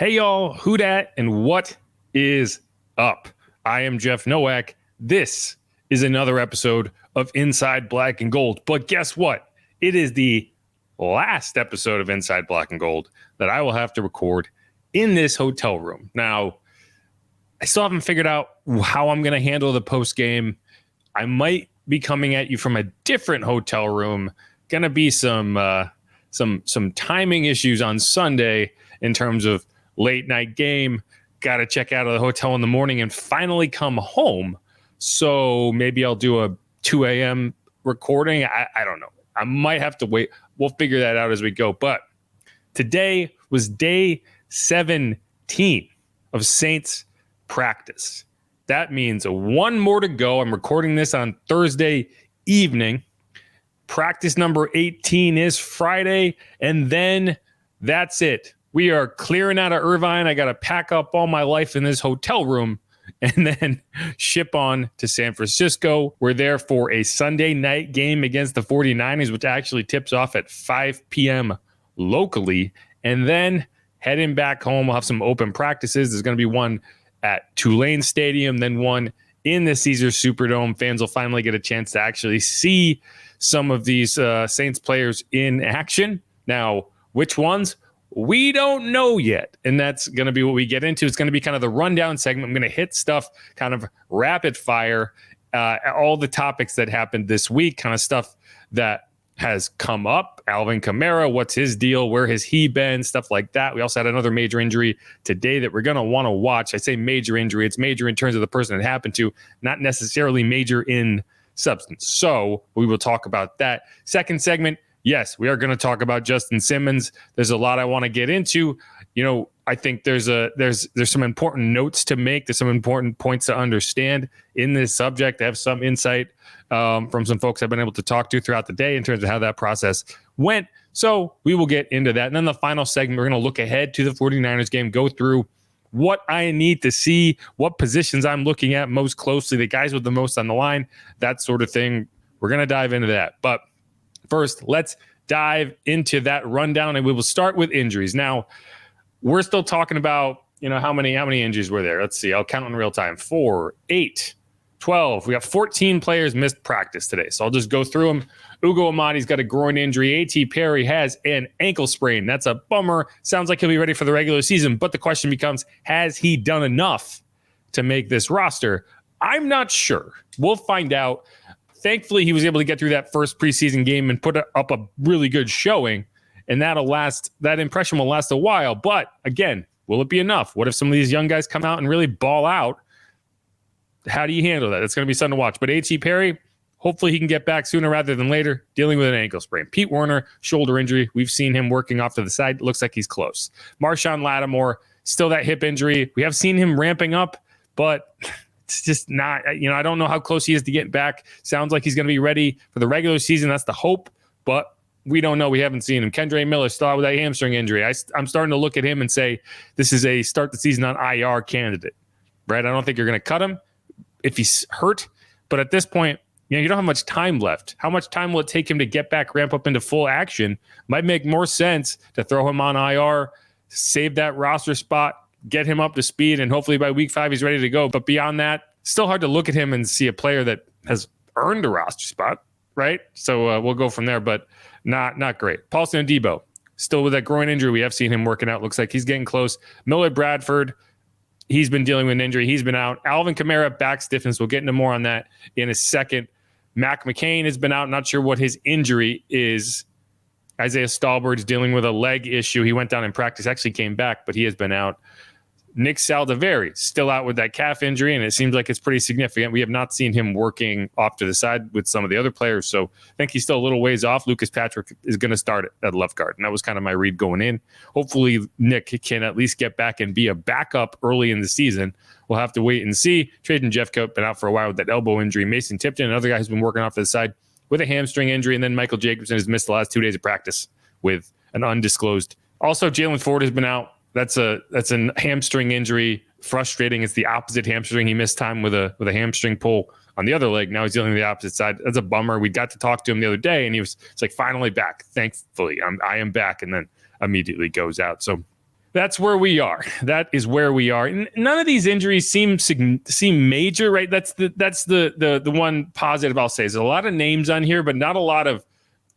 Hey y'all, who dat and what is up? I am Jeff Nowak. This is another episode of Inside Black and Gold. But guess what? It is the last episode of Inside Black and Gold that I will have to record in this hotel room. Now, I still haven't figured out how I'm going to handle the post game. I might be coming at you from a different hotel room. Going to be some timing issues on Sunday in terms of late night game. Got to check out of the hotel in the morning and finally come home. So maybe I'll do a 2 a.m. recording. I don't know. I might have to wait. We'll figure that out as we go. But today was day 17 of Saints practice. That means one more to go. I'm recording this on Thursday evening. Practice number 18 is Friday, and then that's it. We are clearing out of Irvine. I got to pack up all my life in this hotel room and then ship on to San Francisco. We're there for a Sunday night game against the 49ers, which actually tips off at 5 p.m. locally. And then heading back home, we'll have some open practices. There's going to be one at Tulane Stadium, then one in the Caesars Superdome. Fans will finally get a chance to actually see some of these Saints players in action. Now, which ones? We don't know yet, and that's going to be what we get into. It's going to be kind of the rundown segment. I'm going to hit stuff kind of rapid fire, all the topics that happened this week, kind of stuff that has come up. Alvin Kamara, what's his deal? Where has he been? Stuff like that. We also had another major injury today that we're going to want to watch. I say major injury. It's major in terms of the person it happened to, not necessarily major in substance. So we will talk about that. Second segment, yes, we are going to talk about Justin Simmons. There's a lot I want to get into. You know, I think there's some important notes to make. There's some important points to understand in this subject. I have some insight from some folks I've been able to talk to throughout the day in terms of how that process went. So we will get into that. And then the final segment, we're going to look ahead to the 49ers game, go through what I need to see, what positions I'm looking at most closely, the guys with the most on the line, that sort of thing. We're going to dive into that. But first, let's dive into that rundown, and we will start with injuries. Now, we're still talking about, how many injuries were there? Let's see. I'll count in real time. 4, 8, 12. We got 14 players missed practice today. So I'll just go through them. Ugo Amadi's got a groin injury. A.T. Perry has an ankle sprain. That's a bummer. Sounds like he'll be ready for the regular season. But the question becomes, has he done enough to make this roster? I'm not sure. We'll find out. Thankfully, he was able to get through that first preseason game and put up a really good showing. And that'll last. That impression will last a while. But again, will it be enough? What if some of these young guys come out and really ball out? How do you handle that? It's going to be something to watch. But A.T. Perry, hopefully he can get back sooner rather than later, dealing with an ankle sprain. Pete Werner, shoulder injury. We've seen him working off to the side. Looks like he's close. Marshawn Lattimore, still that hip injury. We have seen him ramping up, but it's just not, I don't know how close he is to getting back. Sounds like he's going to be ready for the regular season. That's the hope, but we don't know. We haven't seen him. Kendre Miller still out with that hamstring injury. I'm starting to look at him and say, this is a start the season on IR candidate, right? I don't think you're going to cut him if he's hurt, but at this point, you don't have much time left. How much time will it take him to get back, ramp up into full action? Might make more sense to throw him on IR, save that roster spot, get him up to speed, and hopefully by week 5 he's ready to go. But beyond that, still hard to look at him and see a player that has earned a roster spot, right? So we'll go from there, but not great. Paulson Adebo, still with that groin injury. We have seen him working out. Looks like he's getting close. Millard Bradford, he's been dealing with an injury. He's been out. Alvin Kamara, back stiffness. We'll get into more on that in a second. Mac McCain has been out. Not sure what his injury is. Isaiah Stallbird's dealing with a leg issue. He went down in practice, actually came back, but he has been out. Nick Saldiveri still out with that calf injury, and it seems like it's pretty significant. We have not seen him working off to the side with some of the other players, so I think he's still a little ways off. Lucas Patrick is going to start at left guard, and that was kind of my read going in. Hopefully Nick can at least get back and be a backup early in the season. We'll have to wait and see. Traden Jeffcoat been out for a while with that elbow injury. Mason Tipton, another guy who's been working off to the side with a hamstring injury, and then Michael Jacobson has missed the last 2 days of practice with an undisclosed. Also, Jalen Ford has been out. That's a hamstring injury. Frustrating. It's the opposite hamstring. He missed time with a hamstring pull on the other leg. Now he's dealing with the opposite side. That's a bummer. We got to talk to him the other day, and it's like finally back. Thankfully, I am back, and then immediately goes out. So That's where we are. That is where we are. And none of these injuries seem major, right? That's the one positive I'll say. There's a lot of names on here, but not a lot of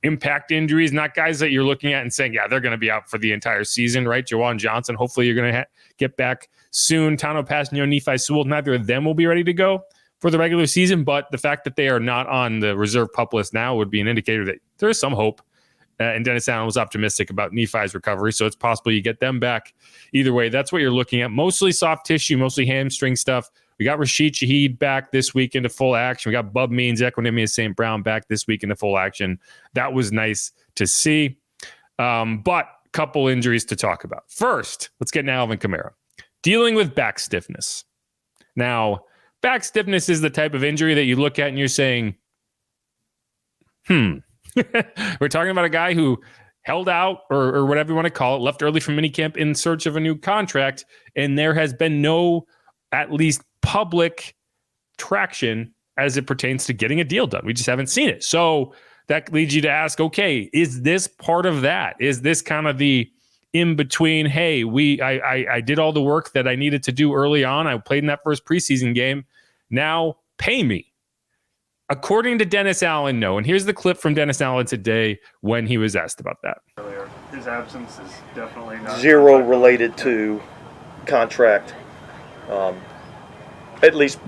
impact injuries, not guys that you're looking at and saying, yeah, they're going to be out for the entire season, right? Jawan Johnson, hopefully you're going to get back soon. Tano Passanio, Nephi Sewell, neither of them will be ready to go for the regular season, but the fact that they are not on the reserve pup list now would be an indicator that there is some hope. And Dennis Allen was optimistic about Nephi's recovery, so it's possible you get them back. Either way, that's what you're looking at. Mostly soft tissue, mostly hamstring stuff. We got Rashid Shaheed back this week into full action. We got Bub Means, Equanimous St. Brown back this week into full action. That was nice to see. But a couple injuries to talk about. First, let's get into Alvin Kamara. Dealing with back stiffness. Now, back stiffness is the type of injury that you look at and you're saying, we're talking about a guy who held out or whatever you want to call it, left early from minicamp in search of a new contract, and there has been no, at least public traction as it pertains to getting a deal done. We just haven't seen it. So that leads you to ask, okay, is this part of that? Is this kind of the in between? Hey, I did all the work that I needed to do early on. I played in that first preseason game. Now pay me. According to Dennis Allen, no. And here's the clip from Dennis Allen today when he was asked about that. His absence is definitely not zero related to contract. At least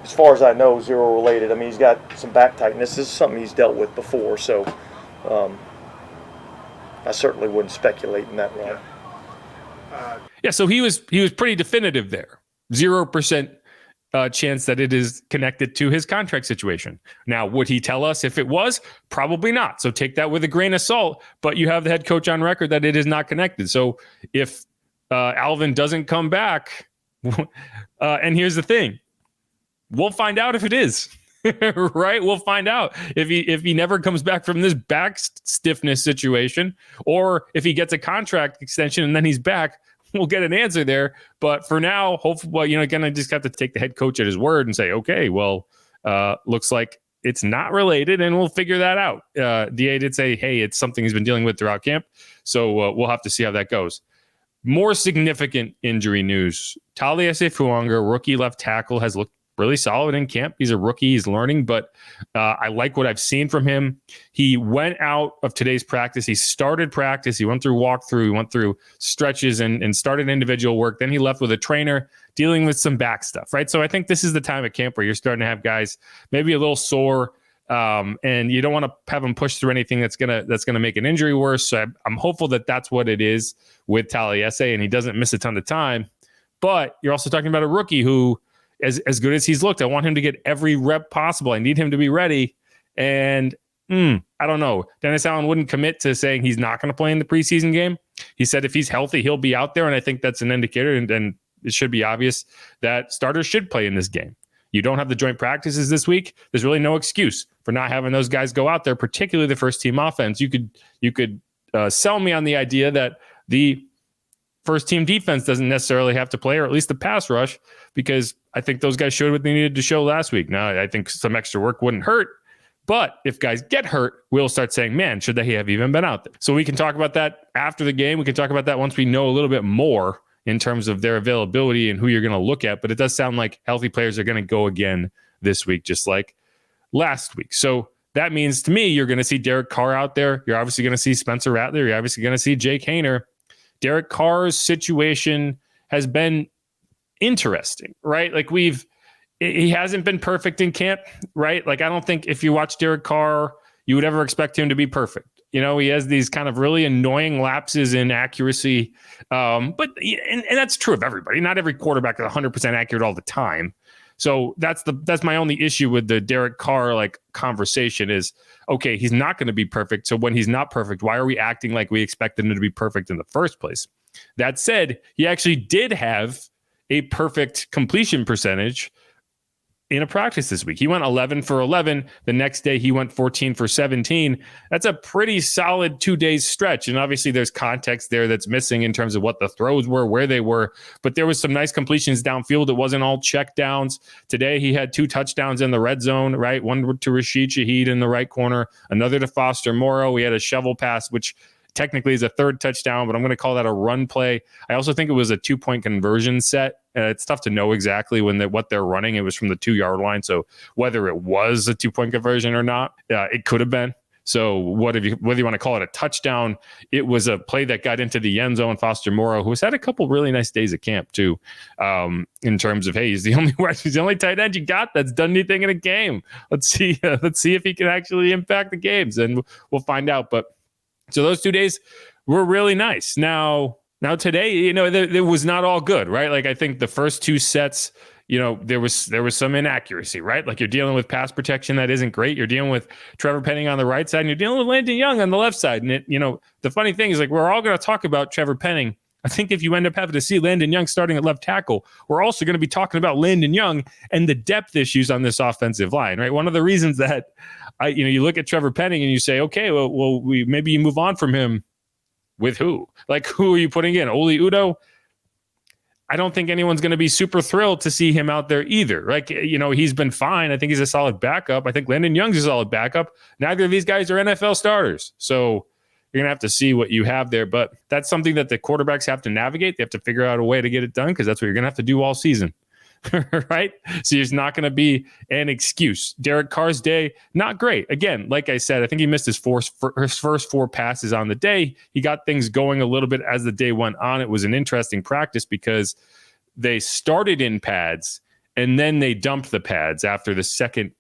as far as I know, zero related. I mean, he's got some back tightness. This is something he's dealt with before, so I certainly wouldn't speculate in that realm. Yeah, so he was pretty definitive there. 0% chance that it is connected to his contract situation. Now, would he tell us if it was? Probably not. So take that with a grain of salt, but you have the head coach on record that it is not connected. So if Alvin doesn't come back, and here's the thing, we'll find out if it is. Right? We'll find out if he never comes back from this back stiffness situation, or if he gets a contract extension and then he's back. We'll get an answer there. But for now, hopefully, again, I just have to take the head coach at his word and say, okay, well, looks like it's not related, and we'll figure that out. DA did say, hey, it's something he's been dealing with throughout camp. So we'll have to see how that goes. More significant injury news. Taliese Fuaga, rookie left tackle, has looked really solid in camp. He's a rookie. He's learning, but I like what I've seen from him. He went out of today's practice. He started practice. He went through walkthrough. He went through stretches and started individual work. Then he left with a trainer dealing with some back stuff, right? So I think this is the time at camp where you're starting to have guys maybe a little sore, and you don't want to have them push through anything that's gonna make an injury worse. So I'm hopeful that that's what it is with Taliese, and he doesn't miss a ton of time. But you're also talking about a rookie who, as good as he's looked, I want him to get every rep possible. I need him to be ready. And I don't know. Dennis Allen wouldn't commit to saying he's not going to play in the preseason game. He said if he's healthy, he'll be out there. And I think that's an indicator. And it should be obvious that starters should play in this game. You don't have the joint practices this week. There's really no excuse for not having those guys go out there, particularly the first team offense. You could sell me on the idea that the first team defense doesn't necessarily have to play, or at least the pass rush, because I think those guys showed what they needed to show last week. Now, I think some extra work wouldn't hurt, but if guys get hurt, we'll start saying, man, should they have even been out there? So we can talk about that after the game. We can talk about that once we know a little bit more in terms of their availability and who you're going to look at. But it does sound like healthy players are going to go again this week, just like last week. So that means to me, you're going to see Derek Carr out there. You're obviously going to see Spencer Rattler. You're obviously going to see Jake Haener. Derek Carr's situation has been interesting, right? Like he hasn't been perfect in camp, right? Like I don't think if you watch Derek Carr, you would ever expect him to be perfect. He has these kind of really annoying lapses in accuracy. But that's true of everybody. Not every quarterback is 100% accurate all the time. So that's my only issue with the Derek Carr conversation is, okay, he's not going to be perfect. So when he's not perfect, why are we acting like we expected him to be perfect in the first place? That said, he actually did have a perfect completion percentage in a practice this week. He went 11 for 11. The next day he went 14 for 17. That's a pretty solid 2 days stretch. And obviously there's context there that's missing in terms of what the throws were, where they were, but there was some nice completions downfield. It wasn't all check downs. Today he had 2 touchdowns in the red zone, right? One to Rashid Shaheed in the right corner, another to Foster Morrow. He had a shovel pass, which technically is a third touchdown, but I'm going to call that a run play. I also think it was a 2-point conversion set. It's tough to know exactly what they're running. It was from the 2-yard line. So whether it was a 2-point conversion or not, it could have been. So whether you want to call it a touchdown, it was a play that got into the end zone. Foster Moreau, who's had a couple really nice days at camp too, in terms of, hey, he's the only tight end you got that's done anything in a game. Let's see if he can actually impact the games, and we'll find out. But so those 2 days were really nice. Now today, there was not all good, right? Like I think the first 2 sets, there was some inaccuracy, right? Like you're dealing with pass protection that isn't great. You're dealing with Trevor Penning on the right side, and you're dealing with Landon Young on the left side. And the funny thing is, like, we're all going to talk about Trevor Penning. I think if you end up having to see Landon Young starting at left tackle, we're also going to be talking about Landon Young and the depth issues on this offensive line, right? One of the reasons that you look at Trevor Penning and you say, okay, well, maybe you move on from him. With who? Like, who are you putting in? Oli Udoh? I don't think anyone's going to be super thrilled to see him out there either. Like, he's been fine. I think he's a solid backup. I think Landon Young's a solid backup. Neither of these guys are NFL starters. So you're going to have to see what you have there. But that's something that the quarterbacks have to navigate. They have to figure out a way to get it done, because that's what you're going to have to do all season. Right? So there's not going to be an excuse. Derek Carr's day, not great. Again, like I said, I think he missed his first 4 passes on the day. He got things going a little bit as the day went on. It was an interesting practice because they started in pads and then they dumped the pads after the second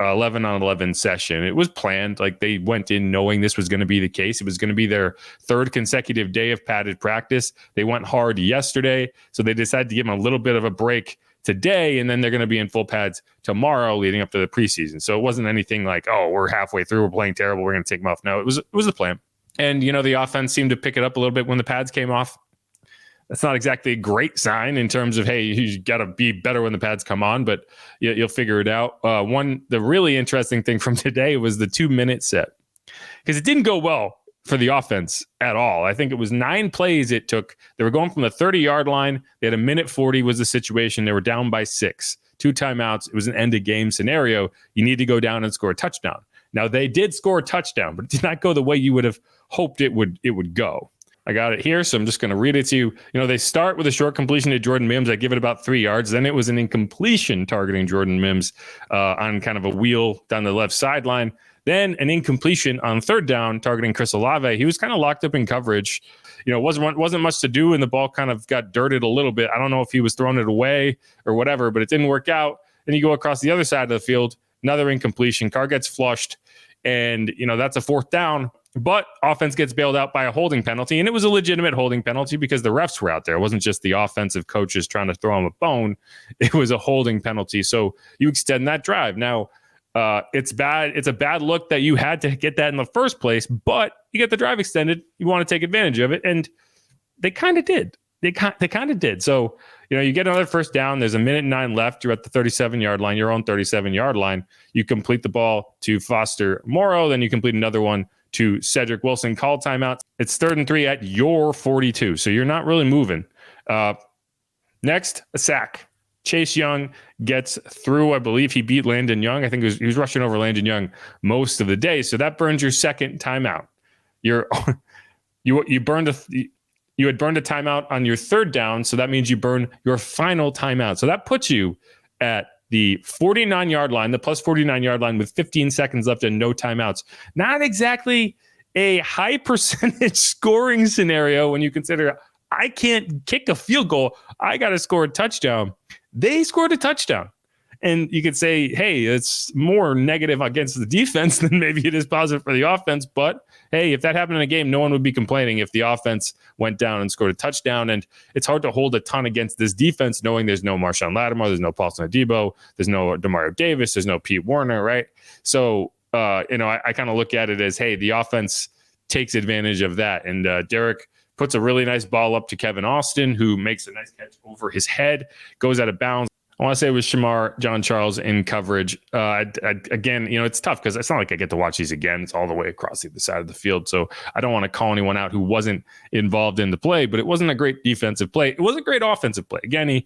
11-on-11 session. It was planned. Like, they went in knowing this was going to be the case. It was going to be their 3rd consecutive day of padded practice. They went hard yesterday, so they decided to give them a little bit of a break today, and then they're going to be in full pads tomorrow leading up to the preseason. So it wasn't anything like, oh, we're halfway through, we're playing terrible, we're going to take them off. No, it was the plan. And, the offense seemed to pick it up a little bit when the pads came off. That's not exactly a great sign in terms of, hey, you got to be better when the pads come on, but you'll figure it out. The really interesting thing from today was the 2-minute set, because it didn't go well for the offense at all. I think it was 9 plays it took. They were going from the 30-yard line. They had a 1:40 was the situation. They were down by 6, 2 timeouts. It was an end of game scenario. You need to go down and score a touchdown. Now, they did score a touchdown, but it did not go the way you would have hoped it would go. I got it here, so I'm just going to read it to you. They start with a short completion to Jordan Mims. I give it about 3 yards. Then it was an incompletion targeting Jordan Mims on kind of a wheel down the left sideline. Then an incompletion on 3rd down targeting Chris Olave. He was kind of locked up in coverage. Wasn't much to do, and the ball kind of got dirted a little bit. I don't know if he was throwing it away or whatever, but it didn't work out. Then you go across the other side of the field, another incompletion. Carr gets flushed, and that's a 4th down. But offense gets bailed out by a holding penalty, and it was a legitimate holding penalty because the refs were out there. It wasn't just the offensive coaches trying to throw him a bone. It was a holding penalty. So you extend that drive. Now, it's bad. It's a bad look that you had to get that in the first place, but you get the drive extended. You want to take advantage of it, and they kind of did. They kind of did. So, you get another 1st down. There's 1:09 left. You're at the 37-yard line, your own 37-yard line. You complete the ball to Foster Moreau. Then you complete another one to Cedric Wilson. Call timeout. It's 3rd and 3 at your 42. So you're not really moving. Next, a sack. Chase Young gets through. I believe he beat Landon Young. I think he was rushing over Landon Young most of the day. So that burns your 2nd timeout. You had burned a timeout on your 3rd down. So that means you burn your final timeout. So that puts you at the 49-yard line, the plus 49-yard line with 15 seconds left and no timeouts. Not exactly a high percentage scoring scenario when you consider I can't kick a field goal. I got to score a touchdown. They scored a touchdown. And you could say, hey, it's more negative against the defense than maybe it is positive for the offense. But hey, if that happened in a game, no one would be complaining if the offense went down and scored a touchdown. And it's hard to hold a ton against this defense, knowing there's no Marshawn Lattimore, there's no Paulson Adebo, there's no Demario Davis, there's no Pete Werner, right? So, I kind of look at it as, hey, the offense takes advantage of that. And Derek puts a really nice ball up to Kevin Austin, who makes a nice catch over his head, goes out of bounds. I want to say it was Shamar John Charles in coverage. Again, it's tough because it's not like I get to watch these again. It's all the way across the other side of the field. So I don't want to call anyone out who wasn't involved in the play, but it wasn't a great defensive play. It was a great offensive play. Again,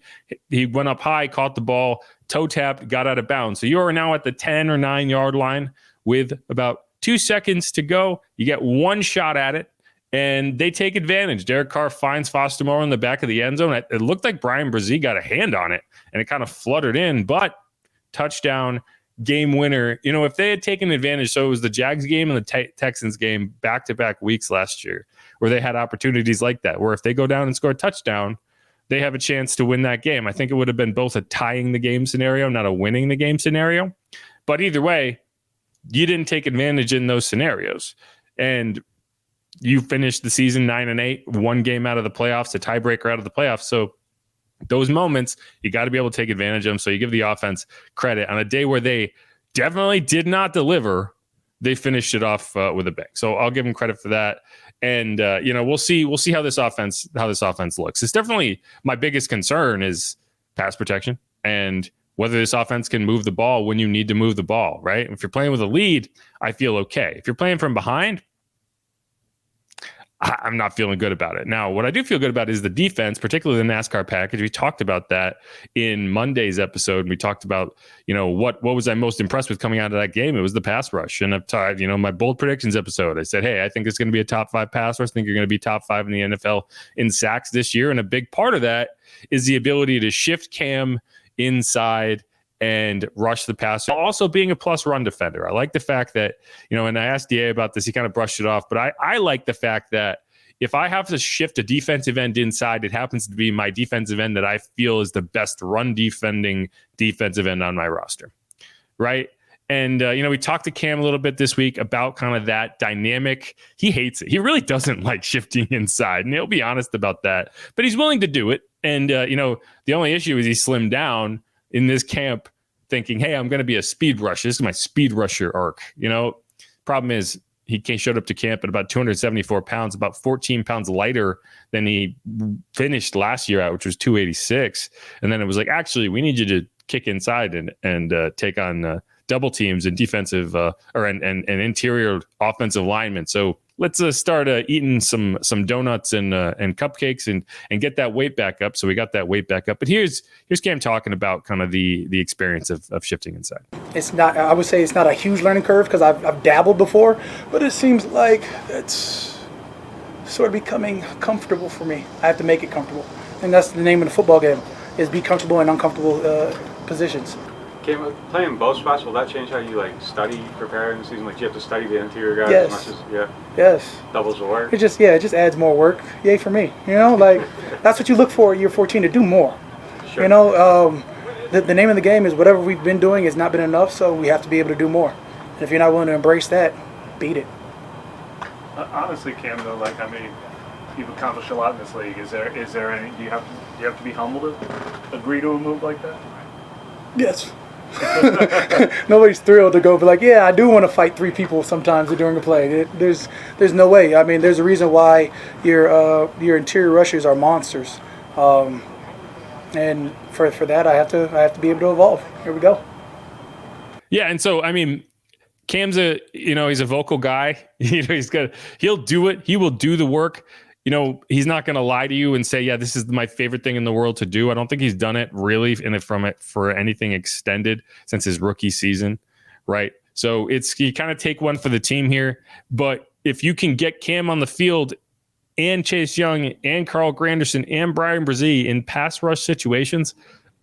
he went up high, caught the ball, toe tapped, got out of bounds. So you are now at the 10 or 9 yard line with about 2 seconds to go. You get one shot at it. and they take advantage. Derek Carr finds Foster Moreau in the back of the end zone. It looked like Brian Brzee got a hand on it, and it kind of fluttered in, but touchdown, game winner. If they had taken advantage, so it was the Jags game and the Texans game back-to-back weeks last year where they had opportunities like that, where if they go down and score a touchdown, they have a chance to win that game. I think it would have been both a tying the game scenario, not a winning the game scenario. But either way, you didn't take advantage in those scenarios. And you finished the season 9-8, one game out of the playoffs, a tiebreaker out of the playoffs. So those moments, you got to be able to take advantage of them. So you give the offense credit. On a day where they definitely did not deliver, they finished it off with a bang. So I'll give them credit for that. And we'll see how this offense looks. It's definitely my biggest concern is pass protection and whether this offense can move the ball when you need to move the ball, right? If you're playing with a lead, I feel okay. If you're playing from behind, I'm not feeling good about it. Now, what I do feel good about is the defense, particularly the NASCAR package. We talked about that in Monday's episode. We talked about, what was I most impressed with coming out of that game? It was the pass rush. And I've tied, my bold predictions episode. I said, hey, I think it's going to be a top 5 pass rush. I think you're going to be top 5 in the NFL in sacks this year. And a big part of that is the ability to shift Cam inside and rush the pass, also being a plus run defender. I like the fact that, and I asked DA about this, he kind of brushed it off, but I like the fact that if I have to shift a defensive end inside, it happens to be my defensive end that I feel is the best run defending defensive end on my roster, right? And, we talked to Cam a little bit this week about kind of that dynamic. He hates it. He really doesn't like shifting inside, and he'll be honest about that, but he's willing to do it. And, the only issue is he slimmed down in this camp thinking, hey, I'm going to be a speed rusher. This is my speed rusher arc. Problem is he showed up to camp at about 274 pounds, about 14 pounds lighter than he finished last year at, which was 286. And then it was like, actually, we need you to kick inside and take on double teams and defensive and interior offensive linemen. So let's start eating some donuts and cupcakes and get that weight back up. So we got that weight back up. But here's Cam talking about kind of the experience of shifting inside. It's not. I would say it's not a huge learning curve because I've dabbled before, but it seems like it's sort of becoming comfortable for me. I have to make it comfortable, and that's the name of the football game: is be comfortable in uncomfortable positions. Playing both spots, will that change how you study, prepare in the season? Do you have to study the interior guys Yes. as much as Yes. doubles the work? It just adds more work. Yay for me. That's what you look for at year 14 to do more. Sure. The name of the game is whatever we've been doing has not been enough, so we have to be able to do more. And if you're not willing to embrace that, beat it. Honestly, Cam, though, you've accomplished a lot in this league. Is there any? Do you have to be humble to agree to a move like that? Yes. Nobody's thrilled to go, but I do want to fight 3 people sometimes during a play. There's no way. I mean, there's a reason why your interior rushers are monsters, and for that I have to be able to evolve. Here we go. Yeah, and so I mean, Cam's he's a vocal guy. He'll do it. He will do the work. He's not going to lie to you and say, yeah, this is my favorite thing in the world to do. I don't think he's done it really for anything extended since his rookie season, right? So you kind of take one for the team here. But if you can get Cam on the field and Chase Young and Carl Granderson and Brian Brzee in pass rush situations,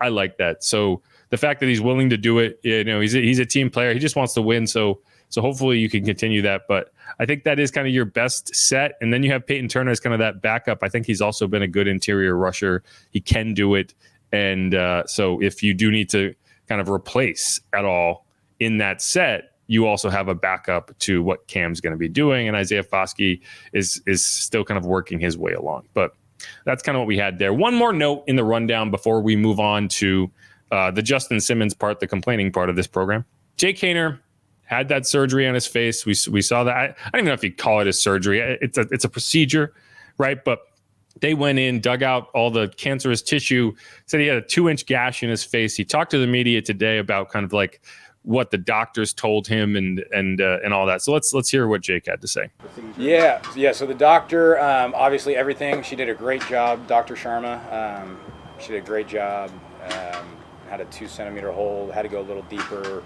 I like that. So the fact that he's willing to do it, he's a team player. He just wants to win. So hopefully you can continue that. But I think that is kind of your best set. And then you have Peyton Turner as kind of that backup. I think he's also been a good interior rusher. He can do it. And so if you do need to kind of replace at all in that set, you also have a backup to what Cam's going to be doing. And Isaiah Foskey is still kind of working his way along. But that's kind of what we had there. One more note in the rundown before we move on to the Justin Simmons part, the complaining part of this program. Jake Haener had that surgery on his face. We saw that. I don't even know if you call it a surgery. It's a procedure, right? But they went in, dug out all the cancerous tissue, said he had a 2-inch gash in his face. He talked to the media today about kind of what the doctors told him and all that. So let's hear what Jake had to say. Yeah. So the doctor, obviously everything, she did a great job. Dr. Sharma, she did a great job. Had a 2-centimeter hole, had to go a little deeper.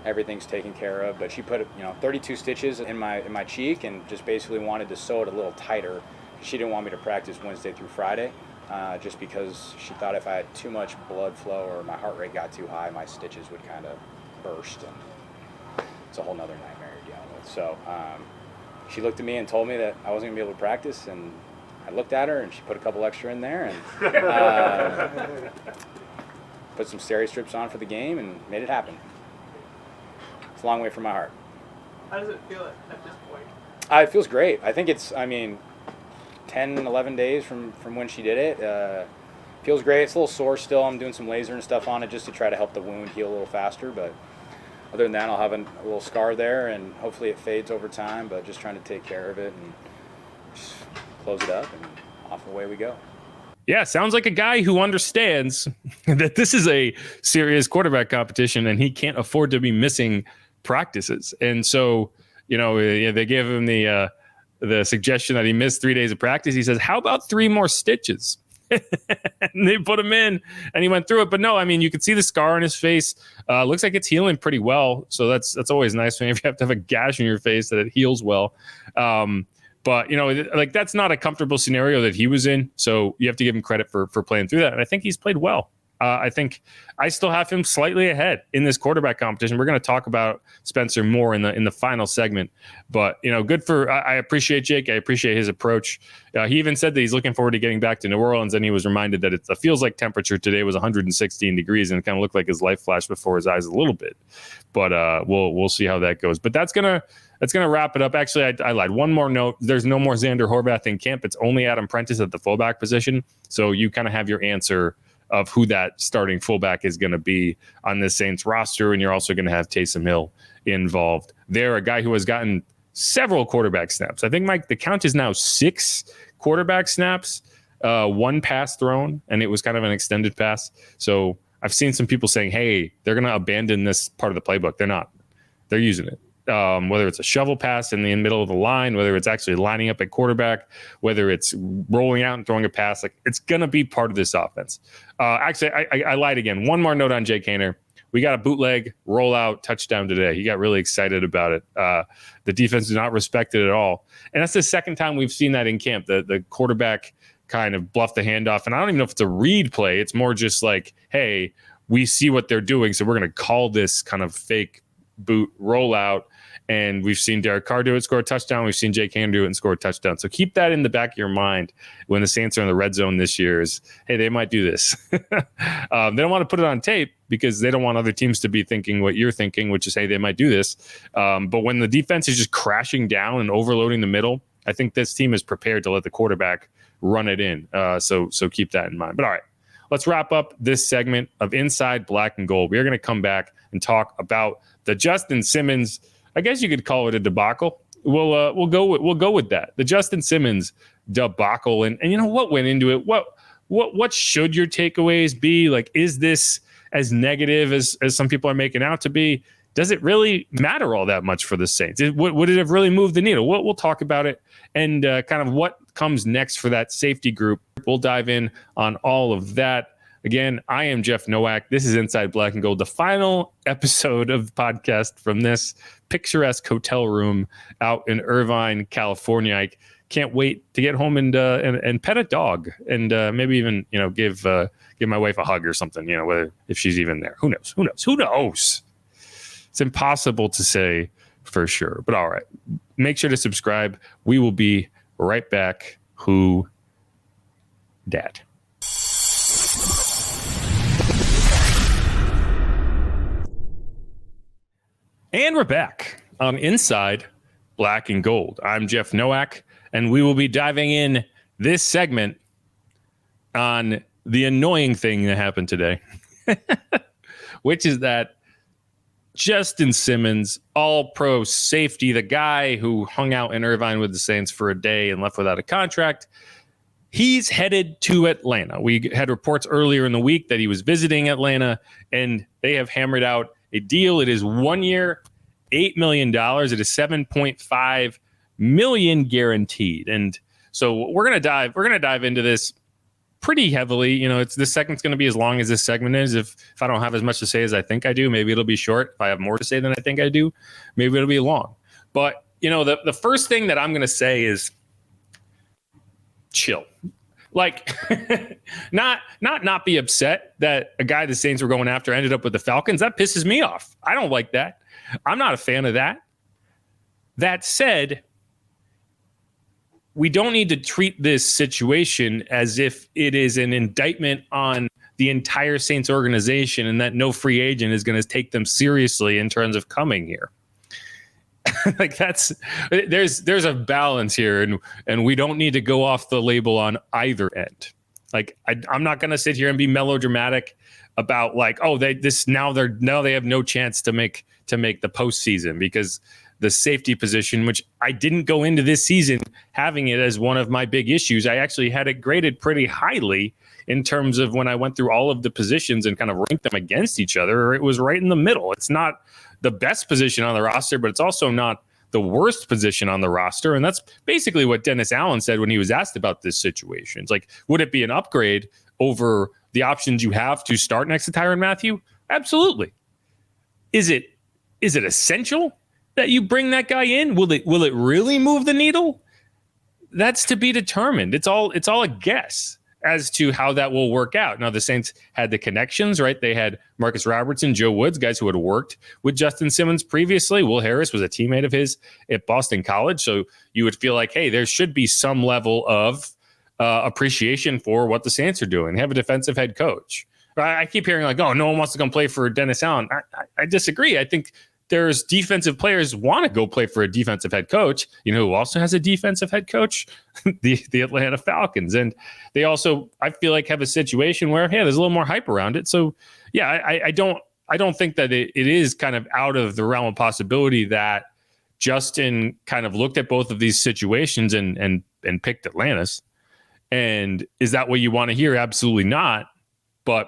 everything's taken care of. But she put 32 stitches in my cheek and just basically wanted to sew it a little tighter. She didn't want me to practice Wednesday through Friday, just because she thought if I had too much blood flow or my heart rate got too high, my stitches would kind of burst, and it's a whole nother nightmare you're dealing with. So she looked at me and told me that I wasn't gonna be able to practice, and I looked at her and she put a couple extra in there and put some steri strips on for the game and made it happen. It's a long way from my heart. How does it feel at this point? It feels great. I think it's, 10, 11 days from when she did it. Feels great. It's a little sore still. I'm doing some laser and stuff on it just to try to help the wound heal a little faster. But other than that, I'll have a little scar there, and hopefully it fades over time. But just trying to take care of it and just close it up, and off away we go. Yeah, sounds like a guy who understands that this is a serious quarterback competition and he can't afford to be missing practices. And so, they gave him the suggestion that he missed 3 days of practice. He says, how about 3 more stitches? And they put him in and he went through it. But no, you could see the scar on his face. Looks like it's healing pretty well. So that's always nice when you have to have a gash in your face that it heals well. But, that's not a comfortable scenario that he was in. So you have to give him credit for playing through that. And I think he's played well. I think I still have him slightly ahead in this quarterback competition. We're going to talk about Spencer more in the final segment. But, good for – I appreciate Jake. I appreciate his approach. He even said that he's looking forward to getting back to New Orleans, and he was reminded that it feels like temperature today was 116 degrees, and it kind of looked like his life flashed before his eyes a little bit. But we'll see how that goes. But that's going to wrap it up. Actually, I lied. One more note. There's no more Xander Horvath in camp. It's only Adam Prentice at the fullback position. So you kind of have your answer of who that starting fullback is going to be on this Saints roster. And you're also going to have Taysom Hill involved there, a guy who has gotten several quarterback snaps. I think, Mike, the count is now 6 quarterback snaps, 1 pass thrown, and it was kind of an extended pass. So I've seen some people saying, hey, they're going to abandon this part of the playbook. They're not. They're using it. Whether it's a shovel pass in the middle of the line, whether it's actually lining up at quarterback, whether it's rolling out and throwing a pass, like it's going to be part of this offense. Actually, I lied again. One more note on Jake Haener. We got a bootleg rollout touchdown today. He got really excited about it. The defense did not respect it at all. And that's the second time we've seen that in camp. The quarterback kind of bluffed the handoff. And I don't even know if it's a read play. It's more just like, hey, we see what they're doing, so we're going to call this kind of fake boot rollout. And we've seen Derek Carr do it, score a touchdown. We've seen Jake Haener do it and score a touchdown. So keep that in the back of your mind when the Saints are in the red zone this year is, hey, they might do this. They don't want to put it on tape because they don't want other teams to be thinking what you're thinking, which is, hey, they might do this. But when the defense is just crashing down and overloading the middle, I think this team is prepared to let the quarterback run it in. So keep that in mind. But all right, let's wrap up this segment of Inside Black and Gold. We are going to come back and talk about the Justin Simmons, I guess you could call it a debacle. We'll go with that. The Justin Simmons debacle, and what went into it. What should your takeaways be? Like, is this as negative as some people are making out to be? Does it really matter all that much for the Saints? Would it have really moved the needle? We'll talk about it and kind of what comes next for that safety group. We'll dive in on all of that. Again, I am Jeff Nowak. This is Inside Black and Gold, the final episode of the podcast from this picturesque hotel room out in Irvine, California. I can't wait to get home and pet a dog and maybe even give my wife a hug or something. Whether if she's even there, who knows? It's impossible to say for sure. But all right, make sure to subscribe. We will be right back. Who dat? And we're back on Inside Black and Gold. I'm Jeff Nowak, and we will be diving in this segment on the annoying thing that happened today, which is that Justin Simmons, all-pro safety, the guy who hung out in Irvine with the Saints for a day and left without a contract, he's headed to Atlanta. We had reports earlier in the week that he was visiting Atlanta, and they have hammered out a deal. It is 1 year, $8 million. It is $7.5 million guaranteed. And so we're gonna dive into this pretty heavily. It's this segment's going to be as long as this segment is. If I don't have as much to say as I think I do, maybe it'll be short. If I have more to say than I think I do, maybe it'll be long. But the first thing that I'm going to say is chill. Like, not be upset that a guy the Saints were going after ended up with the Falcons. That pisses me off. I don't like that. I'm not a fan of that. That said, we don't need to treat this situation as if it is an indictment on the entire Saints organization and that no free agent is going to take them seriously in terms of coming here. Like there's a balance here, and we don't need to go off the label on either end. Like I'm not going to sit here and be melodramatic about like, oh, they have no chance to make the postseason because the safety position, which I didn't go into this season having it as one of my big issues. I actually had it graded pretty highly in terms of when I went through all of the positions and kind of ranked them against each other. It was right in the middle. It's not the best position on the roster, but it's also not the worst position on the roster. And that's basically what Dennis Allen said when he was asked about this situation. It's like, would it be an upgrade over the options you have to start next to Tyrann Mathieu? Absolutely. Is it essential that you bring that guy in? Will it really move the needle? That's to be determined. It's all a guess as to how that will work out. Now, the Saints had the connections, right? They had Marcus Robertson, Joe Woods, guys who had worked with Justin Simmons previously. Will Harris was a teammate of his at Boston College. So you would feel like, hey, there should be some level of appreciation for what the Saints are doing. They have a defensive head coach. I keep hearing like, oh, no one wants to come play for Dennis Allen. I disagree. I think there's defensive players want to go play for a defensive head coach. You know who also has a defensive head coach? the Atlanta Falcons. And they also, I feel like, have a situation where, hey, there's a little more hype around it. So, yeah, I don't think that it is kind of out of the realm of possibility that Justin kind of looked at both of these situations and picked Atlantis. And is that what you want to hear? Absolutely not. But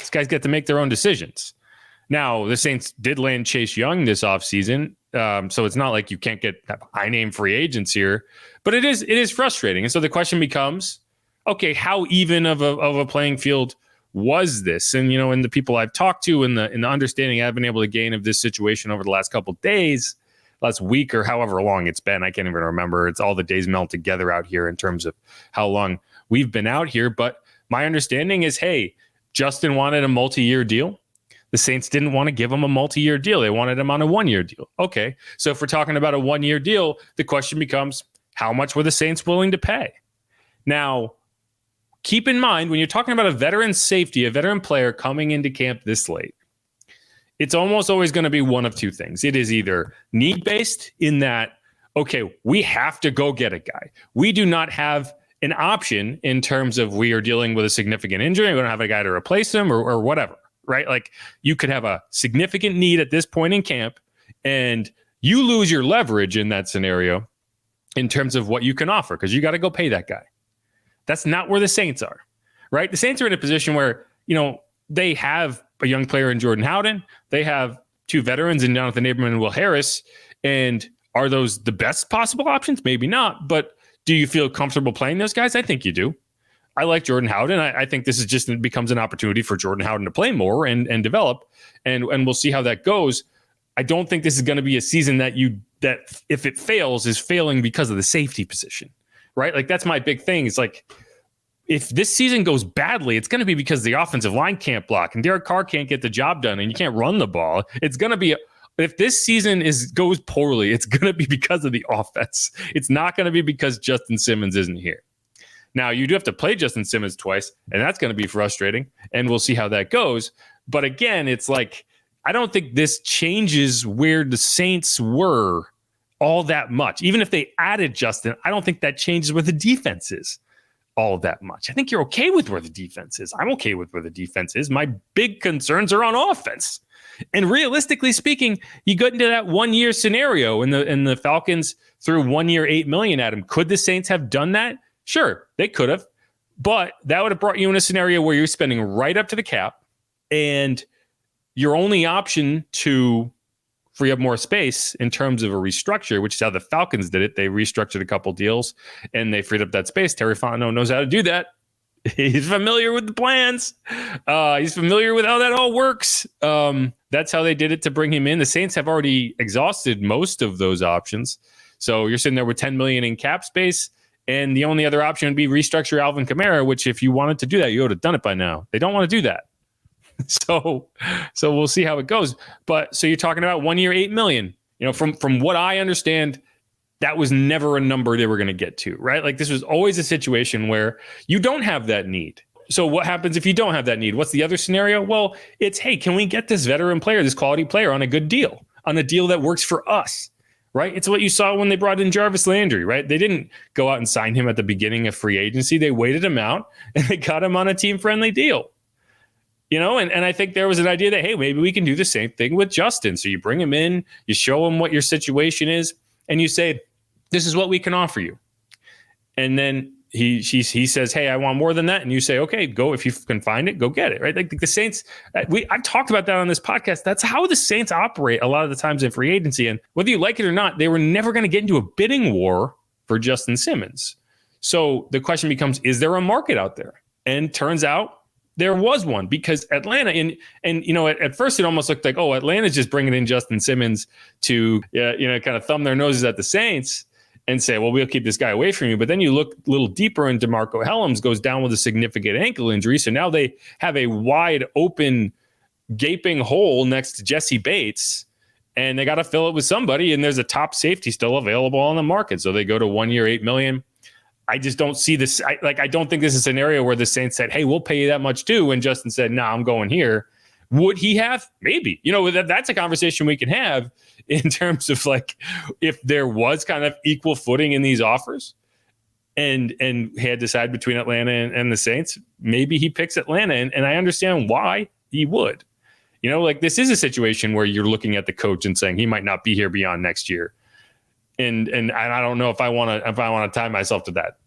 these guys get to make their own decisions. Now, the Saints did land Chase Young this offseason, so it's not like you can't get high-name free agents here, but it is frustrating. And so the question becomes, okay, how even of a playing field was this? And, and the people I've talked to and the understanding I've been able to gain of this situation over the last couple of days, last week or however long it's been, I can't even remember. It's all the days melt together out here in terms of how long we've been out here. But my understanding is, hey, Justin wanted a multi-year deal. The Saints didn't want to give him a multi-year deal. They wanted him on a one-year deal. Okay, so if we're talking about a one-year deal, the question becomes, how much were the Saints willing to pay? Now, keep in mind, when you're talking about a veteran safety, a veteran player coming into camp this late, it's almost always going to be one of two things. It is either need-based in that, okay, we have to go get a guy. We do not have an option in terms of we are dealing with a significant injury. We don't have a guy to replace him or whatever. Right? Like you could have a significant need at this point in camp and you lose your leverage in that scenario in terms of what you can offer because you got to go pay that guy. That's not where the Saints are, right? The Saints are in a position where, they have a young player in Jordan Howden. They have two veterans in Jonathan Abram and Will Harris. And are those the best possible options? Maybe not. But do you feel comfortable playing those guys? I think you do. I like Jordan Howden. I think this is just becomes an opportunity for Jordan Howden to play more and develop, and we'll see how that goes. I don't think this is going to be a season that if it fails is failing because of the safety position, right? Like that's my big thing. It's like if this season goes badly, it's going to be because the offensive line can't block and Derek Carr can't get the job done and you can't run the ball. It's going to be if this season goes poorly, it's going to be because of the offense. It's not going to be because Justin Simmons isn't here. Now, you do have to play Justin Simmons twice, and that's going to be frustrating, and we'll see how that goes. But again, it's like, I don't think this changes where the Saints were all that much. Even if they added Justin, I don't think that changes where the defense is all that much. I think you're okay with where the defense is. I'm okay with where the defense is. My big concerns are on offense. And realistically speaking, you get into that 1 year scenario, and the Falcons threw 1 year, $8 million at him. Could the Saints have done that? Sure, they could have, but that would have brought you in a scenario where you're spending right up to the cap, and your only option to free up more space in terms of a restructure, which is how the Falcons did it. They restructured a couple deals, and they freed up that space. Terry Fontenot knows how to do that. He's familiar with the plans. He's familiar with how that all works. That's how they did it to bring him in. The Saints have already exhausted most of those options. So you're sitting there with $10 million in cap space. And the only other option would be restructure Alvin Kamara, which if you wanted to do that, you would have done it by now. They don't want to do that. So we'll see how it goes. But so you're talking about 1 year, $8 million. From what I understand, that was never a number they were going to get to, right? Like this was always a situation where you don't have that need. So what happens if you don't have that need? What's the other scenario? Well, it's, hey, can we get this veteran player, this quality player on a good deal, on a deal that works for us, right? It's what you saw when they brought in Jarvis Landry, right? They didn't go out and sign him at the beginning of free agency. They waited him out and they got him on a team-friendly deal. And I think there was an idea that, hey, maybe we can do the same thing with Justin. So you bring him in, you show him what your situation is, and you say, this is what we can offer you. And then he says, hey, I want more than that. And you say, okay, go. If you can find it, go get it, right? Like the Saints, I've talked about that on this podcast. That's how the Saints operate a lot of the times in free agency. And whether you like it or not, they were never going to get into a bidding war for Justin Simmons. So the question becomes, is there a market out there? And turns out, there was one, because Atlanta, at first it almost looked like, Atlanta's just bringing in Justin Simmons to, kind of thumb their noses at the Saints and say, well, we'll keep this guy away from you. But then you look a little deeper, and DeMarco Hellams goes down with a significant ankle injury. So now they have a wide open, gaping hole next to Jesse Bates, and they got to fill it with somebody. And there's a top safety still available on the market. So they go to 1 year, $8 million. I just don't see this. I don't think this is a scenario where the Saints said, hey, we'll pay you that much too. And Justin said, nah, I'm going here. Would he have? Maybe. That's a conversation we can have in terms of like if there was kind of equal footing in these offers and had to decide between Atlanta and the Saints, maybe he picks Atlanta. And I understand why he would. This is a situation where you're looking at the coach and saying he might not be here beyond next year. And I don't know if I want to tie myself to that.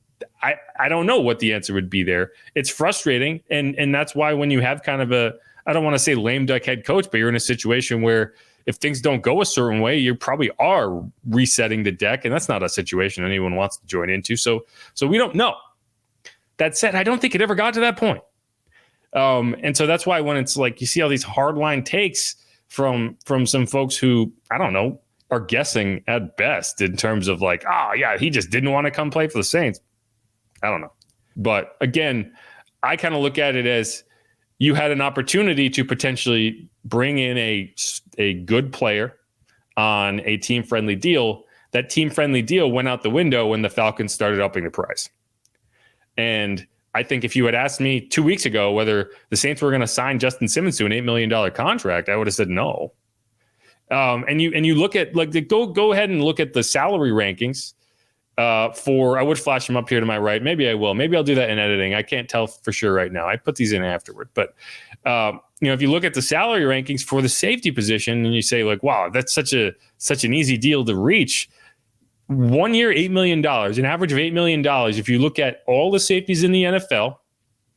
I don't know what the answer would be there. It's frustrating, and that's why when you have kind of I don't want to say lame duck head coach, but you're in a situation where if things don't go a certain way, you probably are resetting the deck, and that's not a situation anyone wants to join into. So we don't know. That said, I don't think it ever got to that point. And so that's why when it's like you see all these hardline takes from some folks who, I don't know, are guessing at best in terms of like, he just didn't want to come play for the Saints. I don't know. But again, I kind of look at it as you had an opportunity to potentially bring in a good player on a team-friendly deal. That team-friendly deal went out the window when the Falcons started upping the price. And I think if you had asked me 2 weeks ago whether the Saints were going to sign Justin Simmons to an $8 million contract, I would have said no. And you look at go ahead and look at the salary rankings I would flash them up here to my right. Maybe I will. Maybe I'll do that in editing. I can't tell for sure right now. I put these in afterward. But if you look at the salary rankings for the safety position and you say like, wow, that's such an easy deal to reach. 1 year, $8 million, an average of $8 million. If you look at all the safeties in the NFL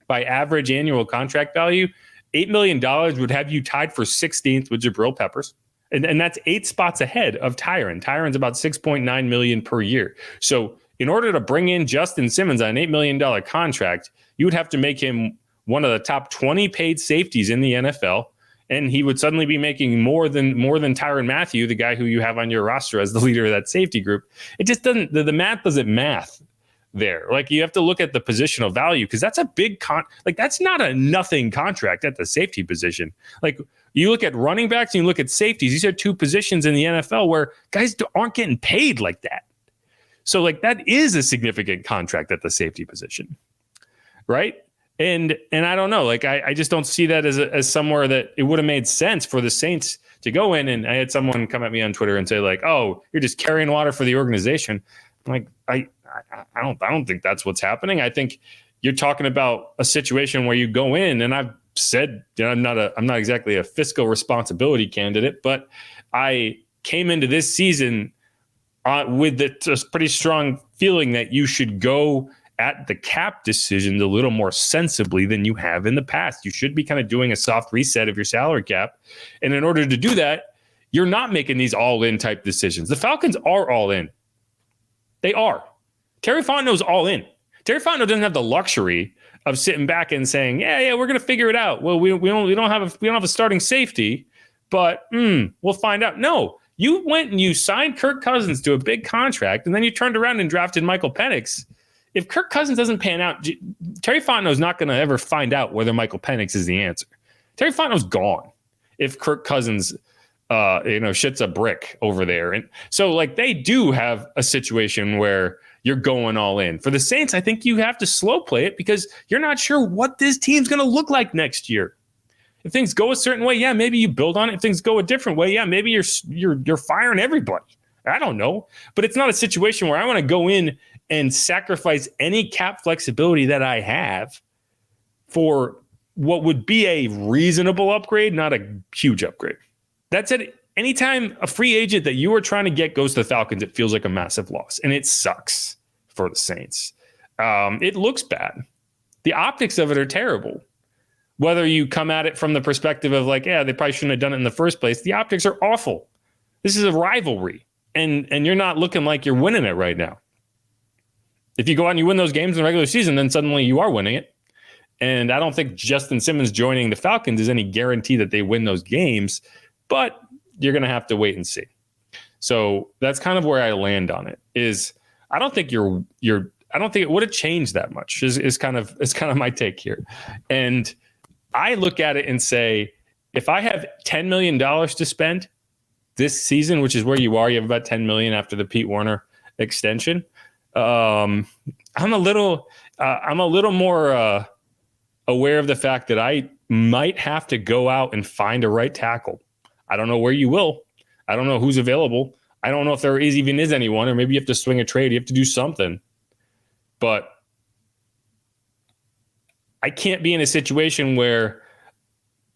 by average annual contract value, $8 million would have you tied for 16th with Jabril Peppers. And that's 8 spots ahead of Tyron. Tyron's about $6.9 million per year. So in order to bring in Justin Simmons on an $8 million contract, you would have to make him one of the top 20 paid safeties in the NFL. And he would suddenly be making more than Tyrann Mathieu, the guy who you have on your roster as the leader of that safety group. It just doesn't, the math doesn't math there. Like you have to look at the positional value because that's a big that's not a nothing contract at the safety position. Like you look at running backs and you look at safeties. These are 2 positions in the NFL where guys aren't getting paid like that. So like that is a significant contract at the safety position, right? And I don't know, like I just don't see that as somewhere that it would have made sense for the Saints to go in. And I had someone come at me on Twitter and say like, "Oh, you're just carrying water for the organization." I'm like, I don't think that's what's happening. I think you're talking about a situation where you go in, and I've said I'm not exactly a fiscal responsibility candidate, but I came into this season with a pretty strong feeling that you should go at the cap decisions a little more sensibly than you have in the past. You should be kind of doing a soft reset of your salary cap. And in order to do that, you're not making these all-in type decisions. The Falcons are all in. They are. Terry Fontenot's all in. Terry Fontenot doesn't have the luxury of sitting back and saying, yeah, we're going to figure it out. Well, we don't have a starting safety, but we'll find out. No, you went and you signed Kirk Cousins to a big contract, and then you turned around and drafted Michael Penix. If Kirk Cousins doesn't pan out, Terry Fontenot's not going to ever find out whether Michael Penix is the answer. Terry Fontenot's gone if Kirk Cousins shits a brick over there. And so like they do have a situation where you're going all in. For the Saints, I think you have to slow play it because you're not sure what this team's going to look like next year. If things go a certain way, yeah, maybe you build on it. If things go a different way, yeah, maybe you're firing everybody. I don't know. But it's not a situation where I want to go in and sacrifice any cap flexibility that I have for what would be a reasonable upgrade, not a huge upgrade. That said, anytime a free agent that you are trying to get goes to the Falcons, it feels like a massive loss, and it sucks for the Saints. It looks bad. The optics of it are terrible. Whether you come at it from the perspective of like, yeah, they probably shouldn't have done it in the first place, the optics are awful. This is a rivalry, and you're not looking like you're winning it right now. If you go out and you win those games in the regular season, then suddenly you are winning it. And I don't think Justin Simmons joining the Falcons is any guarantee that they win those games, but you're going to have to wait and see. So that's kind of where I land on it. I don't think I don't think it would have changed that much. Is kind of my take here. And I look at it and say, if I have $10 million to spend this season, which is where you are, you have about $10 million after the Pete Werner extension. I'm a little more aware of the fact that I might have to go out and find a right tackle. I don't know where you will. I don't know who's available. I don't know if there even is anyone, or maybe you have to swing a trade. You have to do something. But I can't be in a situation where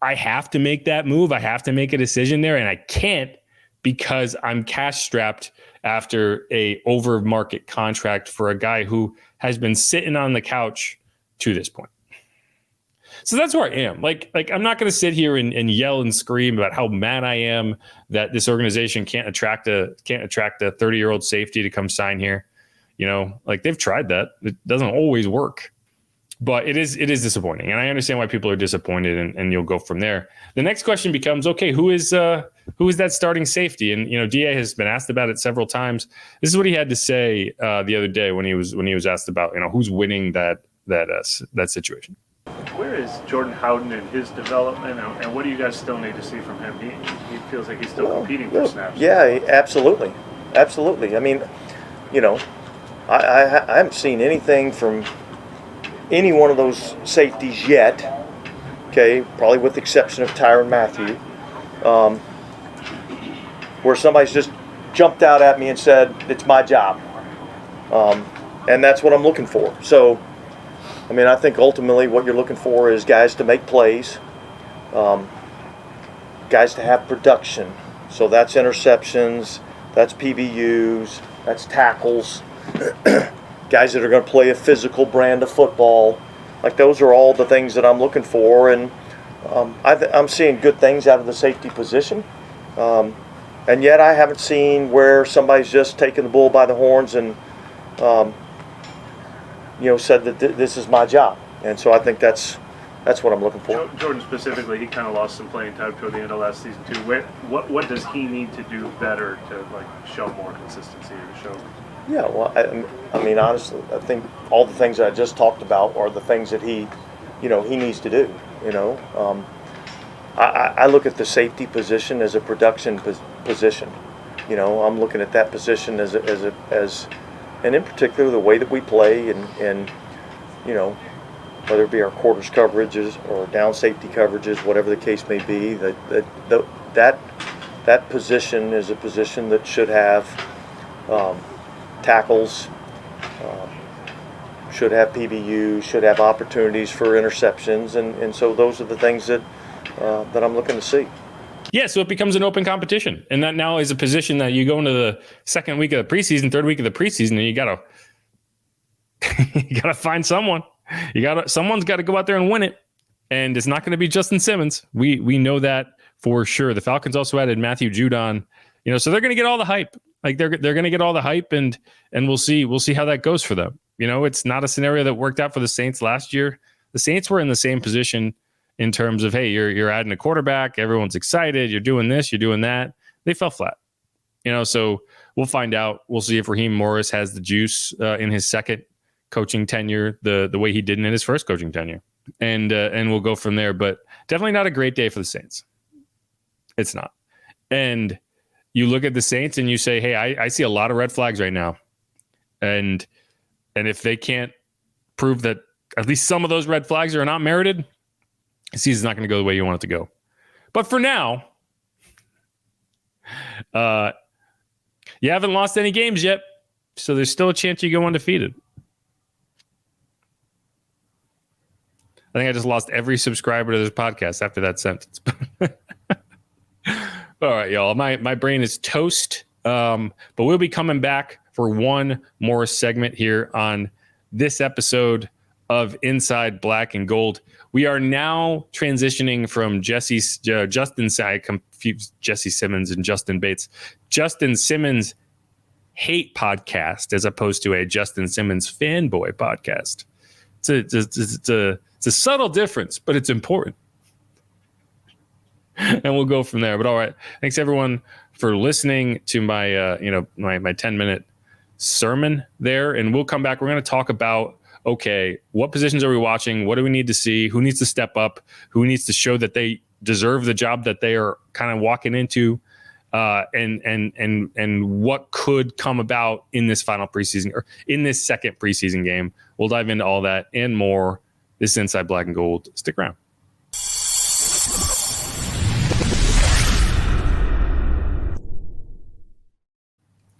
I have to make that move. I have to make a decision there, and I can't because I'm cash strapped after a over market contract for a guy who has been sitting on the couch to this point. So that's where I am. Like I'm not going to sit here and yell and scream about how mad I am that this organization can't attract a 30-year-old safety to come sign here. You know, like they've tried that. It doesn't always work. But it is disappointing, and I understand why people are disappointed, and you'll go from there. The next question becomes, okay, who is that starting safety? And DA has been asked about it several times. This is what he had to say the other day when he was asked about who's winning that situation. Where is Jordan Howden in his development, and what do you guys still need to see from him? He feels like he's still competing for snaps. Yeah, absolutely. I mean, I haven't seen anything from any one of those safeties yet, okay, probably with the exception of Tyrann Mathieu, where somebody's just jumped out at me and said, it's my job. And that's what I'm looking for. So, I mean, I think ultimately what you're looking for is guys to make plays, guys to have production. So that's interceptions, that's PBUs, that's tackles, guys that are going to play a physical brand of football. Like, those are all the things that I'm looking for, and I'm seeing good things out of the safety position. And yet I haven't seen where somebody's just taken the bull by the horns and said that this is my job. And so I think that's what I'm looking for. Jordan specifically, he kind of lost some playing time toward the end of last season too. What does he need to do better to show more consistency or to show? Yeah, well, I mean, honestly, I think all the things that I just talked about are the things that he needs to do. I look at the safety position as a production position. I'm looking at that position as and in particular the way that we play and whether it be our quarters coverages or down safety coverages, whatever the case may be, that position is a position that should have tackles, should have PBUs, should have opportunities for interceptions, and so those are the things that I'm looking to see. Yeah, so it becomes an open competition, and that now is a position that you go into the second week of the preseason, third week of the preseason, and you gotta find someone. Someone's got to go out there and win it, and it's not going to be Justin Simmons. We know that for sure. The Falcons also added Matthew Judon, so they're going to get all the hype. Like they're going to get all the hype, and we'll see how that goes for them. It's not a scenario that worked out for the Saints last year. The Saints were in the same position in terms of, hey, you're adding a quarterback. Everyone's excited. You're doing this. You're doing that. They fell flat. So we'll find out. We'll see if Raheem Morris has the juice in his second coaching tenure, the way he didn't in his first coaching tenure. And we'll go from there. But definitely not a great day for the Saints. It's not. And you look at the Saints and you say, hey, I see a lot of red flags right now. And if they can't prove that at least some of those red flags are not merited, the season's not going to go the way you want it to go. But for now, you haven't lost any games yet, so there's still a chance you go undefeated. I think I just lost every subscriber to this podcast after that sentence. All right, y'all. My brain is toast, but we'll be coming back for one more segment here on this episode of Inside Black and Gold. We are now transitioning from Jesse Simmons and Justin Bates. Justin Simmons hate podcast as opposed to a Justin Simmons fanboy podcast. It's a subtle difference, but it's important. And we'll go from there. But all right, thanks everyone for listening to my my 10-minute sermon there, and we'll come back. We're going to talk about, okay, what positions are we watching? What do we need to see? Who needs to step up? Who needs to show that they deserve the job that they are kind of walking into? And what could come about in this final preseason or in this second preseason game? We'll dive into all that and more. This is Inside Black and Gold. Stick around.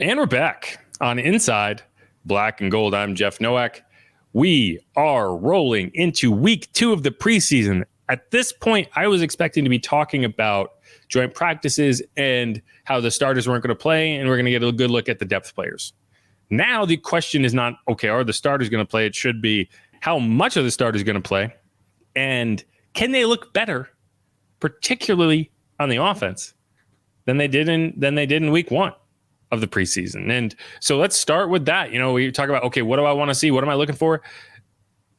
And we're back on Inside Black and Gold. I'm Jeff Nowak. We are rolling into week 2 of the preseason. At this point, I was expecting to be talking about joint practices and how the starters weren't going to play, and we're going to get a good look at the depth players. Now the question is not, okay, are the starters going to play? It should be, how much are the starters going to play? And can they look better, particularly on the offense, than they did in week 1 of the preseason? And so let's start with that. We talk about, okay, what do I want to see? What am I looking for?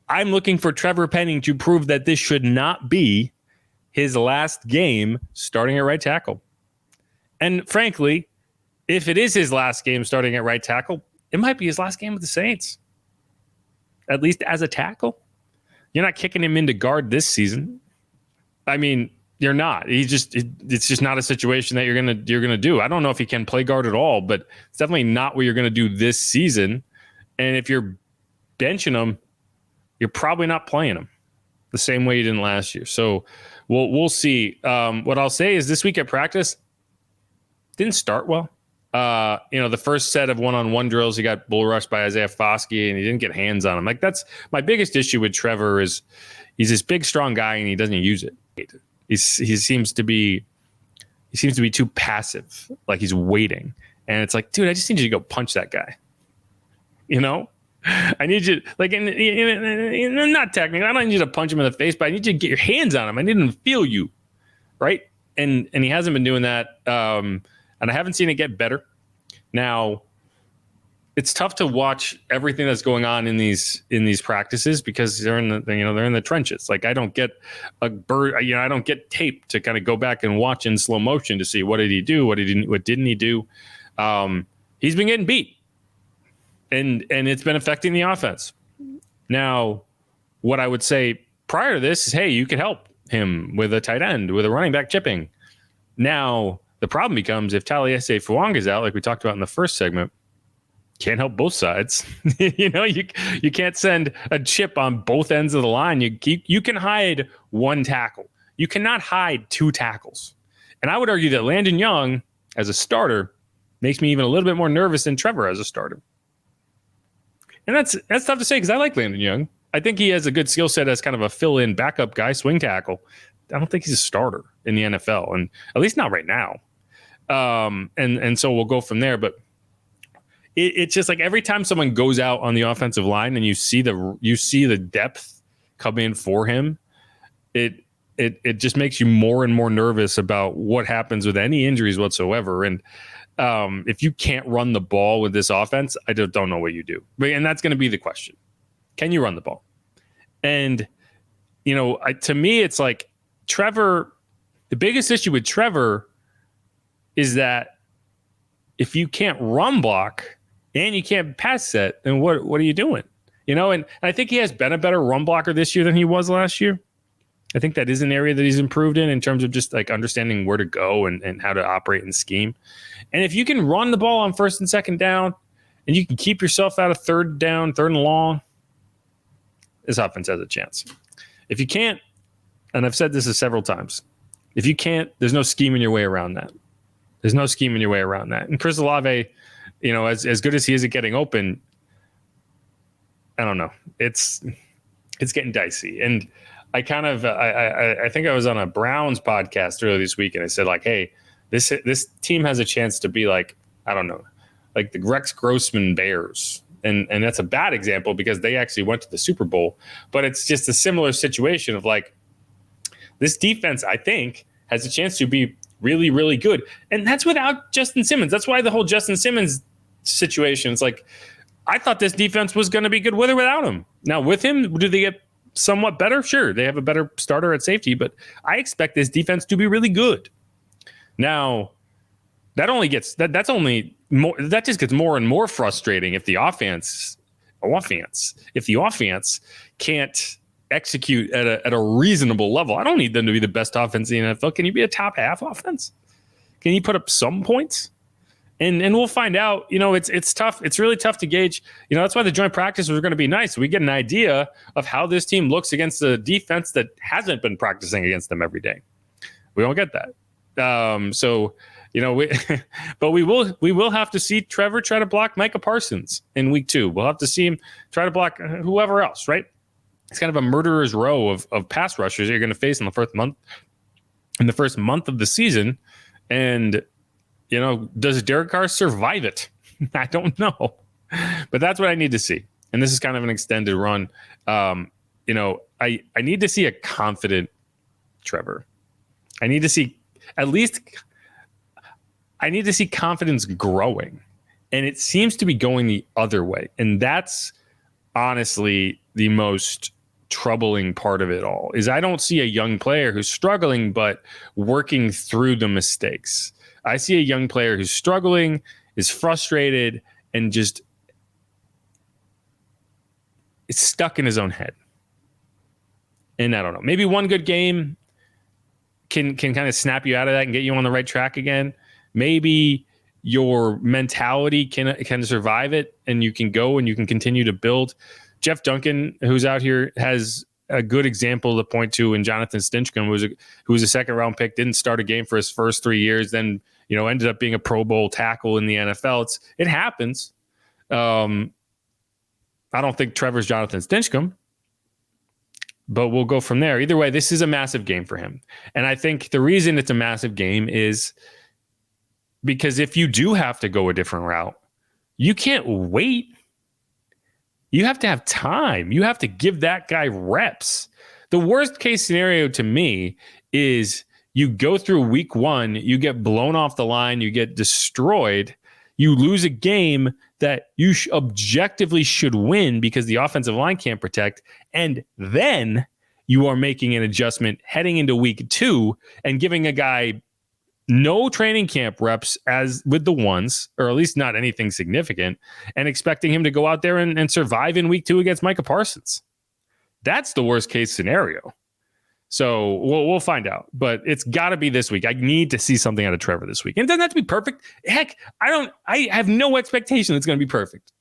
I'm looking for Trevor Penning to prove that this should not be his last game starting at right tackle. And frankly, if it is his last game starting at right tackle, it might be his last game with the Saints, at least as a tackle. You're not kicking him into guard this season. I mean, you're not. It's just not a situation that you're gonna do. I don't know if he can play guard at all, but it's definitely not what you're gonna do this season. And if you're benching him, you're probably not playing him the same way you didn't last year. So we'll see. What I'll say is this week at practice didn't start well. The first set of one-on-one drills, he got bull rushed by Isaiah Foskey, and he didn't get hands on him. Like, that's my biggest issue with Trevor is he's this big, strong guy, and he doesn't use it. He seems to be too passive, like he's waiting. And it's like, dude, I just need you to go punch that guy. I need you, like, not technically, I don't need you to punch him in the face, but I need you to get your hands on him. I need him to feel you, right? And he hasn't been doing that, and I haven't seen it get better. Now, it's tough to watch everything that's going on in these practices because they're in the trenches. Like, I don't get I don't get tape to kind of go back and watch in slow motion to see what did he do, what didn't he do. He's been getting beat. And it's been affecting the offense. Now, what I would say prior to this is, hey, you can help him with a tight end, with a running back chipping. Now, the problem becomes if Taliese Fuaga is out, like we talked about in the first segment, can't help both sides. You can't send a chip on both ends of the line. You can hide one tackle. You cannot hide 2 tackles. And I would argue that Landon Young, as a starter, makes me even a little bit more nervous than Trevor as a starter. And that's tough to say because I like Landon Young. I think he has a good skill set as kind of a fill-in backup guy, swing tackle. I don't think he's a starter in the NFL, and at least not right now. And so we'll go from there. But it's just like every time someone goes out on the offensive line and you see the depth come in for him, it just makes you more and more nervous about what happens with any injuries whatsoever. And if you can't run the ball with this offense, I don't know what you do. And that's going to be the question. Can you run the ball? And, to me, it's like Trevor, the biggest issue with Trevor is that if you can't run block and you can't pass set, then what are you doing? And I think he has been a better run blocker this year than he was last year. I think that is an area that he's improved in terms of just like understanding where to go and how to operate and scheme. And if you can run the ball on first and second down and you can keep yourself out of third down, third and long, this offense has a chance. If you can't, and I've said this several times, if you can't, there's no scheming your way around that. There's no scheming your way around that. And Chris Olave, as good as he is at getting open, I don't know. It's getting dicey. And I kind of I think I was on a Browns podcast earlier this week, and I said, like, hey, this team has a chance to be like, I don't know, like the Rex Grossman Bears. And that's a bad example because they actually went to the Super Bowl. But it's just a similar situation of like, this defense, I think, has a chance to be really, really good. And that's without Justin Simmons. That's why the whole Justin Simmons situation is like, I thought this defense was going to be good with or without him. Now, with him, do they get somewhat better? Sure, they have a better starter at safety, but I expect this defense to be really good. Now, that just gets more and more frustrating if the offense can't execute at a reasonable level. I don't need them to be the best offense in the NFL. Can you be a top half offense? Can you put up some points? And we'll find out. It's tough. It's really tough to gauge. That's why the joint practices are going to be nice. We get an idea of how this team looks against the defense that hasn't been practicing against them every day. We don't get that. But we will have to see Trevor try to block Micah Parsons in week 2. We'll have to see him try to block whoever else, right? It's kind of a murderer's row of pass rushers that you're going to face in the first month of the season. And, does Derek Carr survive it? I don't know. But that's what I need to see. And this is kind of an extended run. I need to see a confident Trevor. I need to see confidence growing. And it seems to be going the other way. And that's honestly the most troubling part of it all, is I don't see a young player who's struggling but working through the mistakes. I see a young player who's struggling, is frustrated, and just is stuck in his own head. And I don't know, maybe one good game can kind of snap you out of that and get you on the right track again. Maybe your mentality can survive it and you can go and you can continue to build. Jeff Duncan, who's out here, has a good example to point to in Jonathan Stinchcomb, who was a second-round pick, didn't start a game for his first 3 years, then ended up being a Pro Bowl tackle in the NFL. It happens. I don't think Trevor's Jonathan Stinchcomb, but we'll go from there. Either way, this is a massive game for him. And I think the reason it's a massive game is because if you do have to go a different route, you can't wait. You have to have time. You have to give that guy reps. The worst case scenario to me is you go through week 1, you get blown off the line, you get destroyed, you lose a game that you objectively should win because the offensive line can't protect, and then you are making an adjustment heading into week 2 and giving a guy no training camp reps as with the ones, or at least not anything significant, and expecting him to go out there and survive in week 2 against Micah Parsons. That's the worst case scenario. So we'll find out, but it's got to be this week. I need to see something out of Trevor this week. And it doesn't have to be perfect. Heck, I have no expectation it's going to be perfect.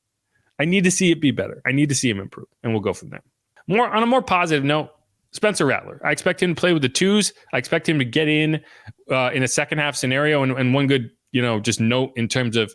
I need to see it be better. I need to see him improve, and we'll go from there. On a more positive note, Spencer Rattler. I expect him to play with the 2s. I expect him to get in a second half scenario. And one good, just note in terms of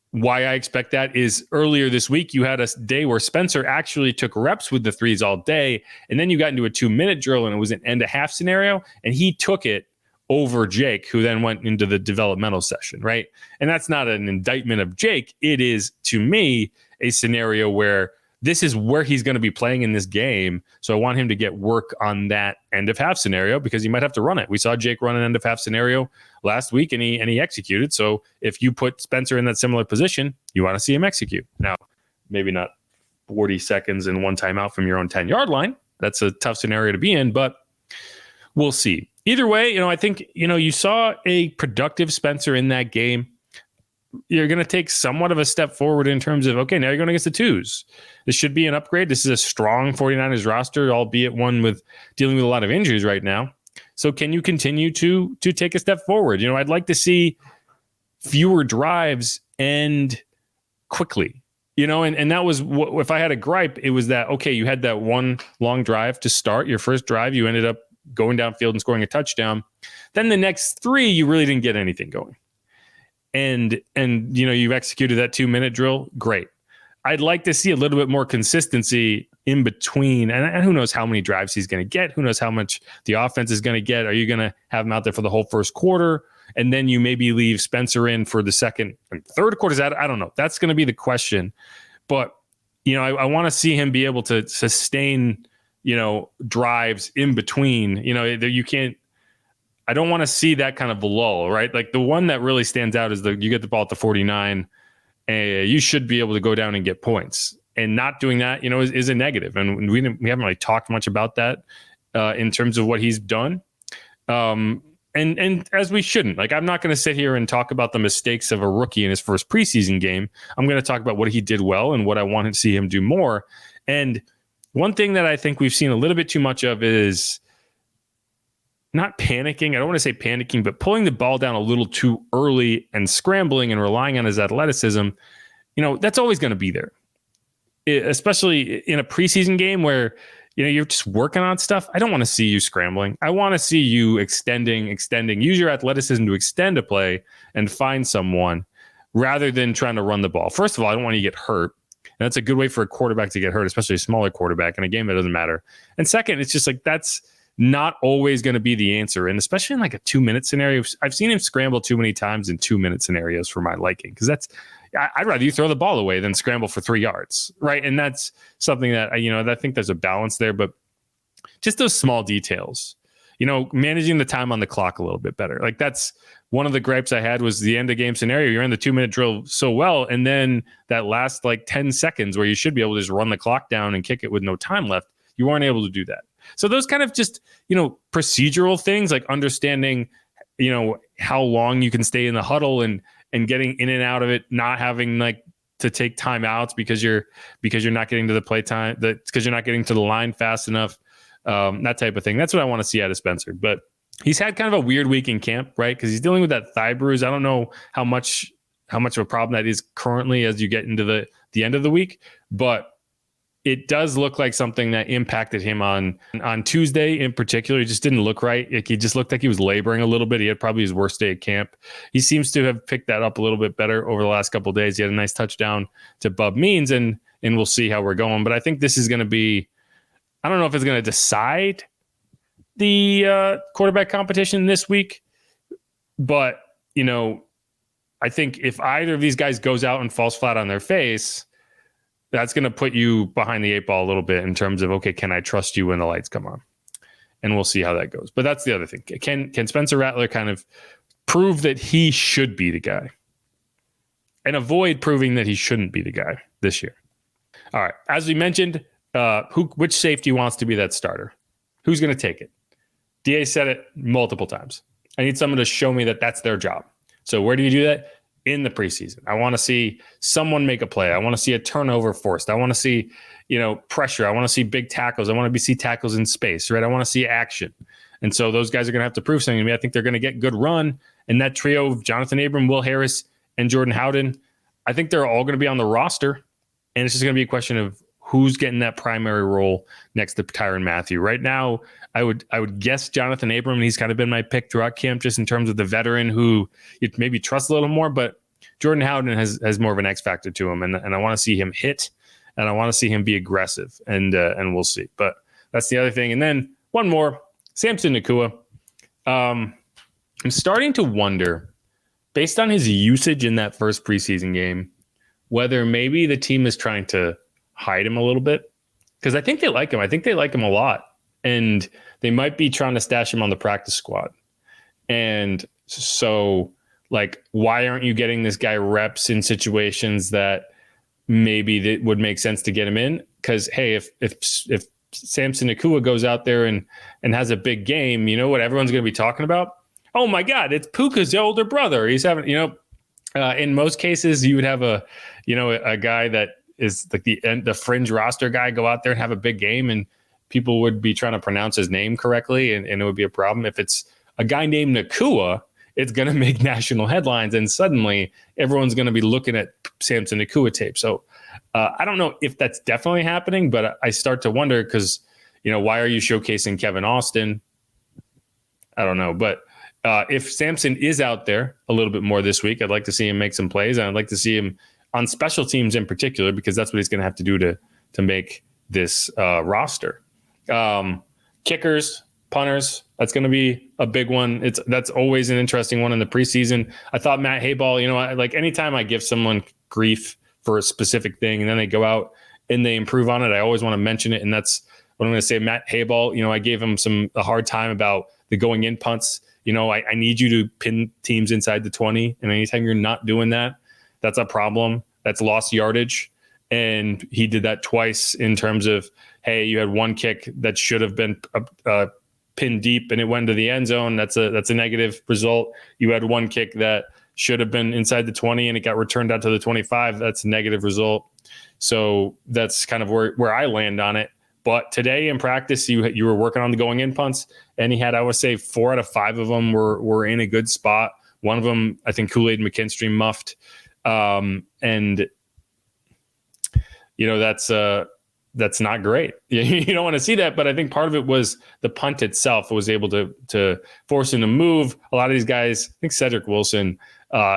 why I expect that is earlier this week, you had a day where Spencer actually took reps with the 3s all day. And then you got into a 2-minute drill and it was an end of half scenario. And he took it over Jake, who then went into the developmental session, right? And that's not an indictment of Jake. It is, to me, a scenario where this is where he's going to be playing in this game. So I want him to get work on that end of half scenario because he might have to run it. We saw Jake run an end of half scenario last week and he executed. So if you put Spencer in that similar position, you want to see him execute. Now, maybe not 40 seconds and one timeout from your own 10-yard line. That's a tough scenario to be in, but we'll see. Either way, I think, you saw a productive Spencer in that game. You're going to take somewhat of a step forward in terms of, okay, now you're going against the twos. This should be an upgrade. This is a strong 49ers roster, albeit one with dealing with a lot of injuries right now. So can you continue to take a step forward? I'd like to see fewer drives and quickly, and that was what, if I had a gripe, it was that, okay, you had that one long drive to start your first drive. You ended up going downfield and scoring a touchdown. Then the next 3, you really didn't get anything going. And you've executed that 2-minute drill. Great. I'd like to see a little bit more consistency in between. And who knows how many drives he's going to get? Who knows how much the offense is going to get? Are you going to have him out there for the whole first quarter? And then you maybe leave Spencer in for the second and third quarters? I don't know. That's going to be the question. But, I want to see him be able to sustain, drives in between. You can't. I don't want to see that kind of lull, right? Like the one that really stands out is you get the ball at the 49, and you should be able to go down and get points. And not doing that, is a negative. And we haven't really talked much about that in terms of what he's done. And as we shouldn't. Like, I'm not going to sit here and talk about the mistakes of a rookie in his first preseason game. I'm going to talk about what he did well and what I wanted to see him do more. And one thing that I think we've seen a little bit too much of is not panicking. I don't want to say panicking, but pulling the ball down a little too early and scrambling and relying on his athleticism. That's always going to be there, especially in a preseason game where, you're just working on stuff. I don't want to see you scrambling. I want to see you extending, use your athleticism to extend a play and find someone rather than trying to run the ball. First of all, I don't want you to get hurt. And that's a good way for a quarterback to get hurt, especially a smaller quarterback in a game that doesn't matter. And second, it's just like, that's not always going to be the answer. And especially in like a 2-minute scenario, I've seen him scramble too many times in 2-minute scenarios for my liking. Because I'd rather you throw the ball away than scramble for 3 yards. Right. And that's something that, I think there's a balance there, but just those small details, managing the time on the clock a little bit better. Like that's one of the gripes I had was the end of game scenario. You're in the 2-minute drill so well. And then that last like 10 seconds where you should be able to just run the clock down and kick it with no time left. You weren't able to do that. So those kind of just, procedural things like understanding, how long you can stay in the huddle and getting in and out of it, not having like to take timeouts because you're not getting to the play time, because you're not getting to the line fast enough, that type of thing. That's what I want to see out of Spencer. But he's had kind of a weird week in camp, right? Because he's dealing with that thigh bruise. I don't know how much of a problem that is currently as you get into the end of the week, but it does look like something that impacted him on Tuesday in particular. He just didn't look right. Like he just looked like he was laboring a little bit. He had probably his worst day at camp. He seems to have picked that up a little bit better over the last couple of days. He had a nice touchdown to Bub Means, and we'll see how we're going. But I think this is going to be, I don't know if it's going to decide the quarterback competition this week, but, I think if either of these guys goes out and falls flat on their face, that's going to put you behind the 8 ball a little bit in terms of, okay, can I trust you when the lights come on? And we'll see how that goes. But that's the other thing. Can Spencer Rattler kind of prove that he should be the guy and avoid proving that he shouldn't be the guy this year? All right. As we mentioned, which safety wants to be that starter? Who's going to take it? DA said it multiple times. I need someone to show me that that's their job. So where do you do that? In the preseason. I want to see someone make a play. I want to see a turnover forced. I want to see, pressure. I want to see big tackles. I want to see tackles in space, right? I want to see action. And so those guys are going to have to prove something to me. I think they're going to get good run. And that trio of Jonathan Abram, Will Harris, and Jordan Howden, I think they're all going to be on the roster. And it's just going to be a question of who's getting that primary role next to Tyrann Mathieu. Right now, I would guess Jonathan Abram, and he's kind of been my pick throughout camp just in terms of the veteran who you'd maybe trust a little more, but Jordan Howden has more of an X factor to him, and I want to see him hit, and I want to see him be aggressive, and we'll see. But that's the other thing. And then one more, Samson Nacua. I'm starting to wonder, based on his usage in that first preseason game, whether maybe the team is trying to hide him a little bit because I think they like him. I think they like him a lot. And they might be trying to stash him on the practice squad. And so, like, why aren't you getting this guy reps in situations that maybe that would make sense to get him in? Because, hey, if Samson Nakua goes out there and has a big game, you know what everyone's going to be talking about? Oh, my God, it's Puka's older brother. He's having, in most cases, you would have a guy that is like the fringe roster guy go out there and have a big game, and people would be trying to pronounce his name correctly, and it would be a problem. If it's a guy named Nakua, it's going to make national headlines, and suddenly everyone's going to be looking at Samson Nakua tape. So I don't know if that's definitely happening, but I start to wonder because, why are you showcasing Kevin Austin? I don't know. But if Samson is out there a little bit more this week, I'd like to see him make some plays, and I'd like to see him on special teams in particular, because that's what he's going to have to do to make this roster. Kickers, punters, that's going to be a big one. That's always an interesting one in the preseason. I thought Matt Hayball, like anytime I give someone grief for a specific thing and then they go out and they improve on it, I always want to mention it. And that's what I'm going to say. Matt Hayball, I gave him a hard time about the going in punts. I need you to pin teams inside the 20. And anytime you're not doing that, that's a problem. That's lost yardage. And he did that twice in terms of, hey, you had one kick that should have been pinned deep and it went to the end zone. That's a negative result. You had one kick that should have been inside the 20 and it got returned out to the 25. That's a negative result. So that's kind of where I land on it. But today in practice, you were working on the going in punts, and he had, I would say, 4 out of 5 of them were in a good spot. One of them, I think Kool-Aid McKinstry muffed. And that's not great. You don't want to see that, but I think part of it was the punt itself was able to force him to move. A lot of these guys, I think Cedric Wilson,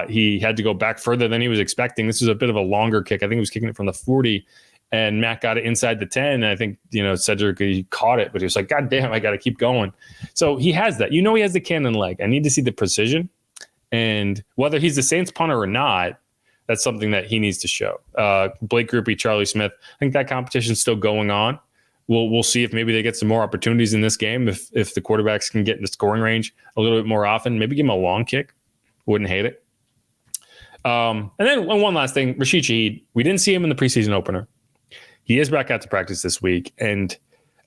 he had to go back further than he was expecting. This was a bit of a longer kick. I think he was kicking it from the 40, and Matt got it inside the 10. And I think, Cedric, he caught it, but he was like, God damn, I got to keep going. So he has that. He has the cannon leg. I need to see the precision. And whether he's the Saints punter or not, that's something that he needs to show. Blake Grupe, Charlie Smith, I think that competition's still going on. We'll see if maybe they get some more opportunities in this game. If the quarterbacks can get in the scoring range a little bit more often, maybe give him a long kick. Wouldn't hate it. And then one last thing, Rashid Shaheed. We didn't see him in the preseason opener. He is back out to practice this week. And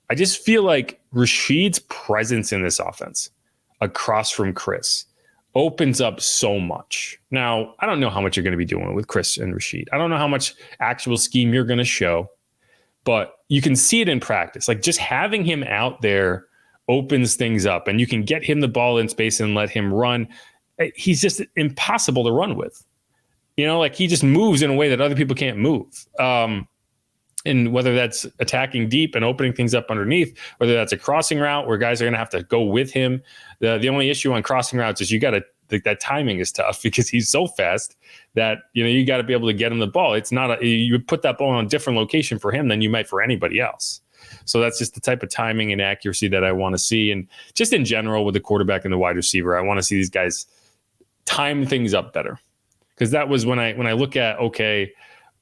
I just feel like Rashid's presence in this offense across from Chris opens up so much. Now, I don't know how much you're going to be doing with Chris and Rashid. I don't know how much actual scheme you're going to show, but you can see it in practice. Like, just having him out there opens things up, and you can get him the ball in space and let him run. He's just impossible to run with. He just moves in a way that other people can't move. And whether that's attacking deep and opening things up underneath, whether that's a crossing route where guys are going to have to go with him. The only issue on crossing routes is that timing is tough because he's so fast that, you got to be able to get him the ball. It's not you put that ball on a different location for him than you might for anybody else. So that's just the type of timing and accuracy that I want to see. And just in general with the quarterback and the wide receiver, I want to see these guys time things up better. Because that was when I look at, okay,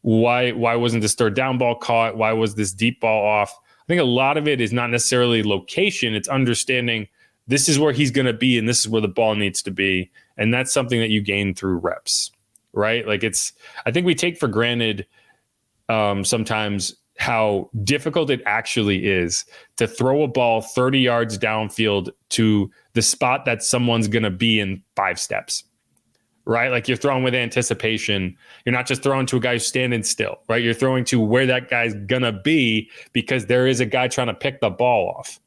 why wasn't this third down ball caught? Why was this deep ball off? I think a lot of it is not necessarily location. It's understanding this is where he's going to be and this is where the ball needs to be. And that's something that you gain through reps, right? Like I think we take for granted sometimes how difficult it actually is to throw a ball 30 yards downfield to the spot that someone's going to be in 5 steps. Right? Like, you're throwing with anticipation. You're not just throwing to a guy who's standing still, right? You're throwing to where that guy's going to be because there is a guy trying to pick the ball off,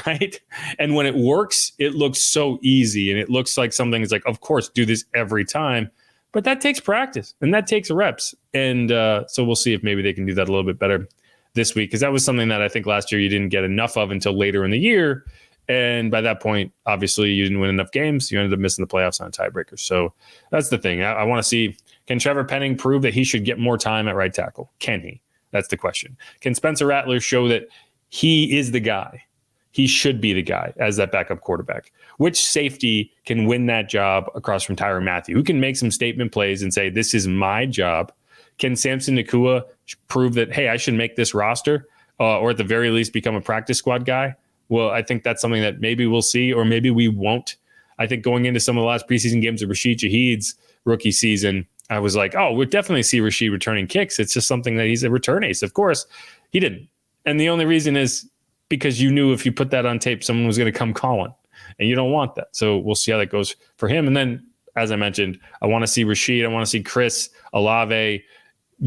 right? And when it works, it looks so easy. And it looks like something is like, of course, do this every time. But that takes practice and that takes reps. And so we'll see if maybe they can do that a little bit better this week, because that was something that I think last year you didn't get enough of until later in the year. And by that point, obviously, you didn't win enough games. You ended up missing the playoffs on a tiebreaker. So that's the thing. I want to see, can Trevor Penning prove that he should get more time at right tackle? Can he? That's the question. Can Spencer Rattler show that he is the guy? He should be the guy as that backup quarterback. Which safety can win that job across from Tyrann Mathieu? Who can make some statement plays and say, this is my job? Can Samson Nakua prove that, hey, I should make this roster or at the very least become a practice squad guy? Well, I think that's something that maybe we'll see or maybe we won't. I think going into some of the last preseason games of Rashid Shaheed's rookie season, I was like, oh, we'll definitely see Rashid returning kicks. It's just something that he's a return ace. Of course, he didn't. And the only reason is because you knew if you put that on tape, someone was going to come calling. And you don't want that. So we'll see how that goes for him. And then, as I mentioned, I want to see Rashid. I want to see Chris Olave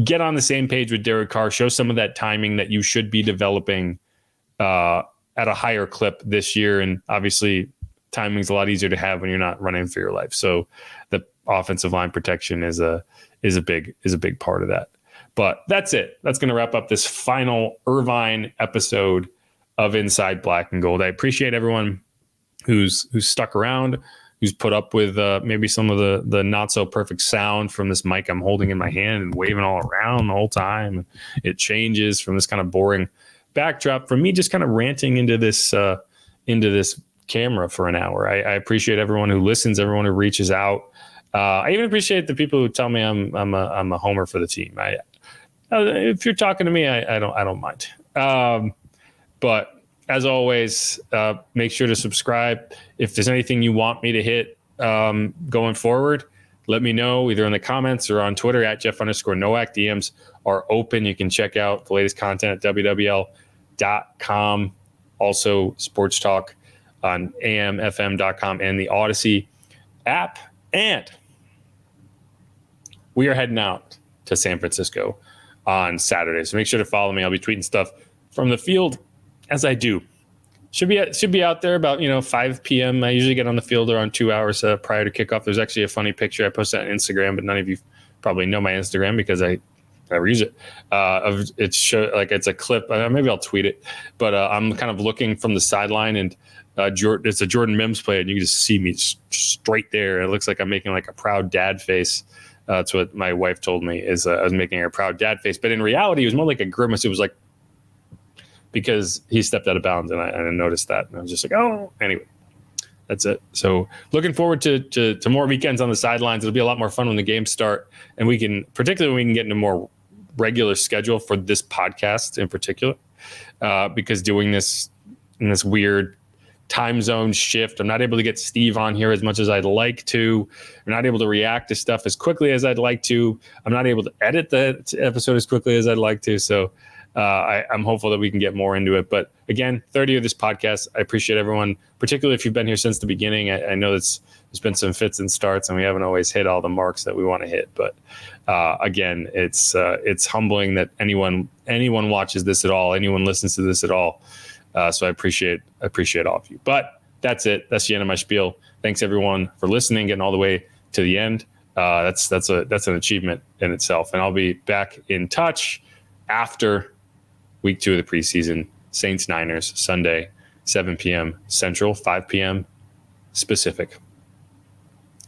get on the same page with Derek Carr, show some of that timing that you should be developing at a higher clip this year. And obviously, timing's a lot easier to have when you're not running for your life. So the offensive line protection is a big part of that. But that's it. That's going to wrap up this final Irvine episode of Inside Black and Gold. I appreciate everyone who's stuck around, who's put up with maybe some of the not so perfect sound from this mic I'm holding in my hand and waving all around the whole time. It changes from this kind of boring backdrop from me just kind of ranting into this camera for an hour. I appreciate everyone who listens, everyone who reaches out. I even appreciate the people who tell me I'm a homer for the team. If you're talking to me, I don't mind. But as always, make sure to subscribe. If there's anything you want me to hit going forward, let me know either in the comments or on Twitter at Jeff_Nowak. DMs are open. You can check out the latest content at WWL.com. Also, Sports Talk on AMFM.com and the Audacy app. And we are heading out to San Francisco on Saturday. So make sure to follow me. I'll be tweeting stuff from the field as I do. Should be out there about 5 p.m. I usually get on the field around 2 hours prior to kickoff. There's actually a funny picture I posted on Instagram, but none of you probably know my Instagram because I never use it. It's a clip. Maybe I'll tweet it. But I'm kind of looking from the sideline, and it's a Jordan Mims play, and you can just see me straight there. It looks like I'm making like a proud dad face. That's what my wife told me is I was making a proud dad face. But in reality, it was more like a grimace. It was like because he stepped out of bounds, and I noticed that. And I was just like, oh, anyway, that's it. So looking forward to more weekends on the sidelines. It'll be a lot more fun when the games start, and particularly when we can get into more regular schedule for this podcast in particular, because doing this in this weird time zone shift, I'm not able to get Steve on here as much as I'd like to. I'm not able to react to stuff as quickly as I'd like to. I'm not able to edit the episode as quickly as I'd like to. So I'm hopeful that we can get more into it. But again, 30 of this podcast, I appreciate everyone, particularly if you've been here since the beginning. I know there's been some fits and starts, and we haven't always hit all the marks that we want to hit. But again, it's humbling that anyone watches this at all, anyone listens to this at all. So I appreciate all of you. But that's it. That's the end of my spiel. Thanks everyone for listening, getting all the way to the end. That's an achievement in itself. And I'll be back in touch after week 2 of the preseason. Saints Niners Sunday, 7 p.m. Central, 5 p.m. Pacific.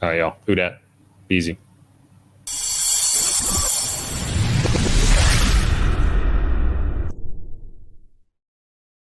All right, y'all. Who dat? Easy.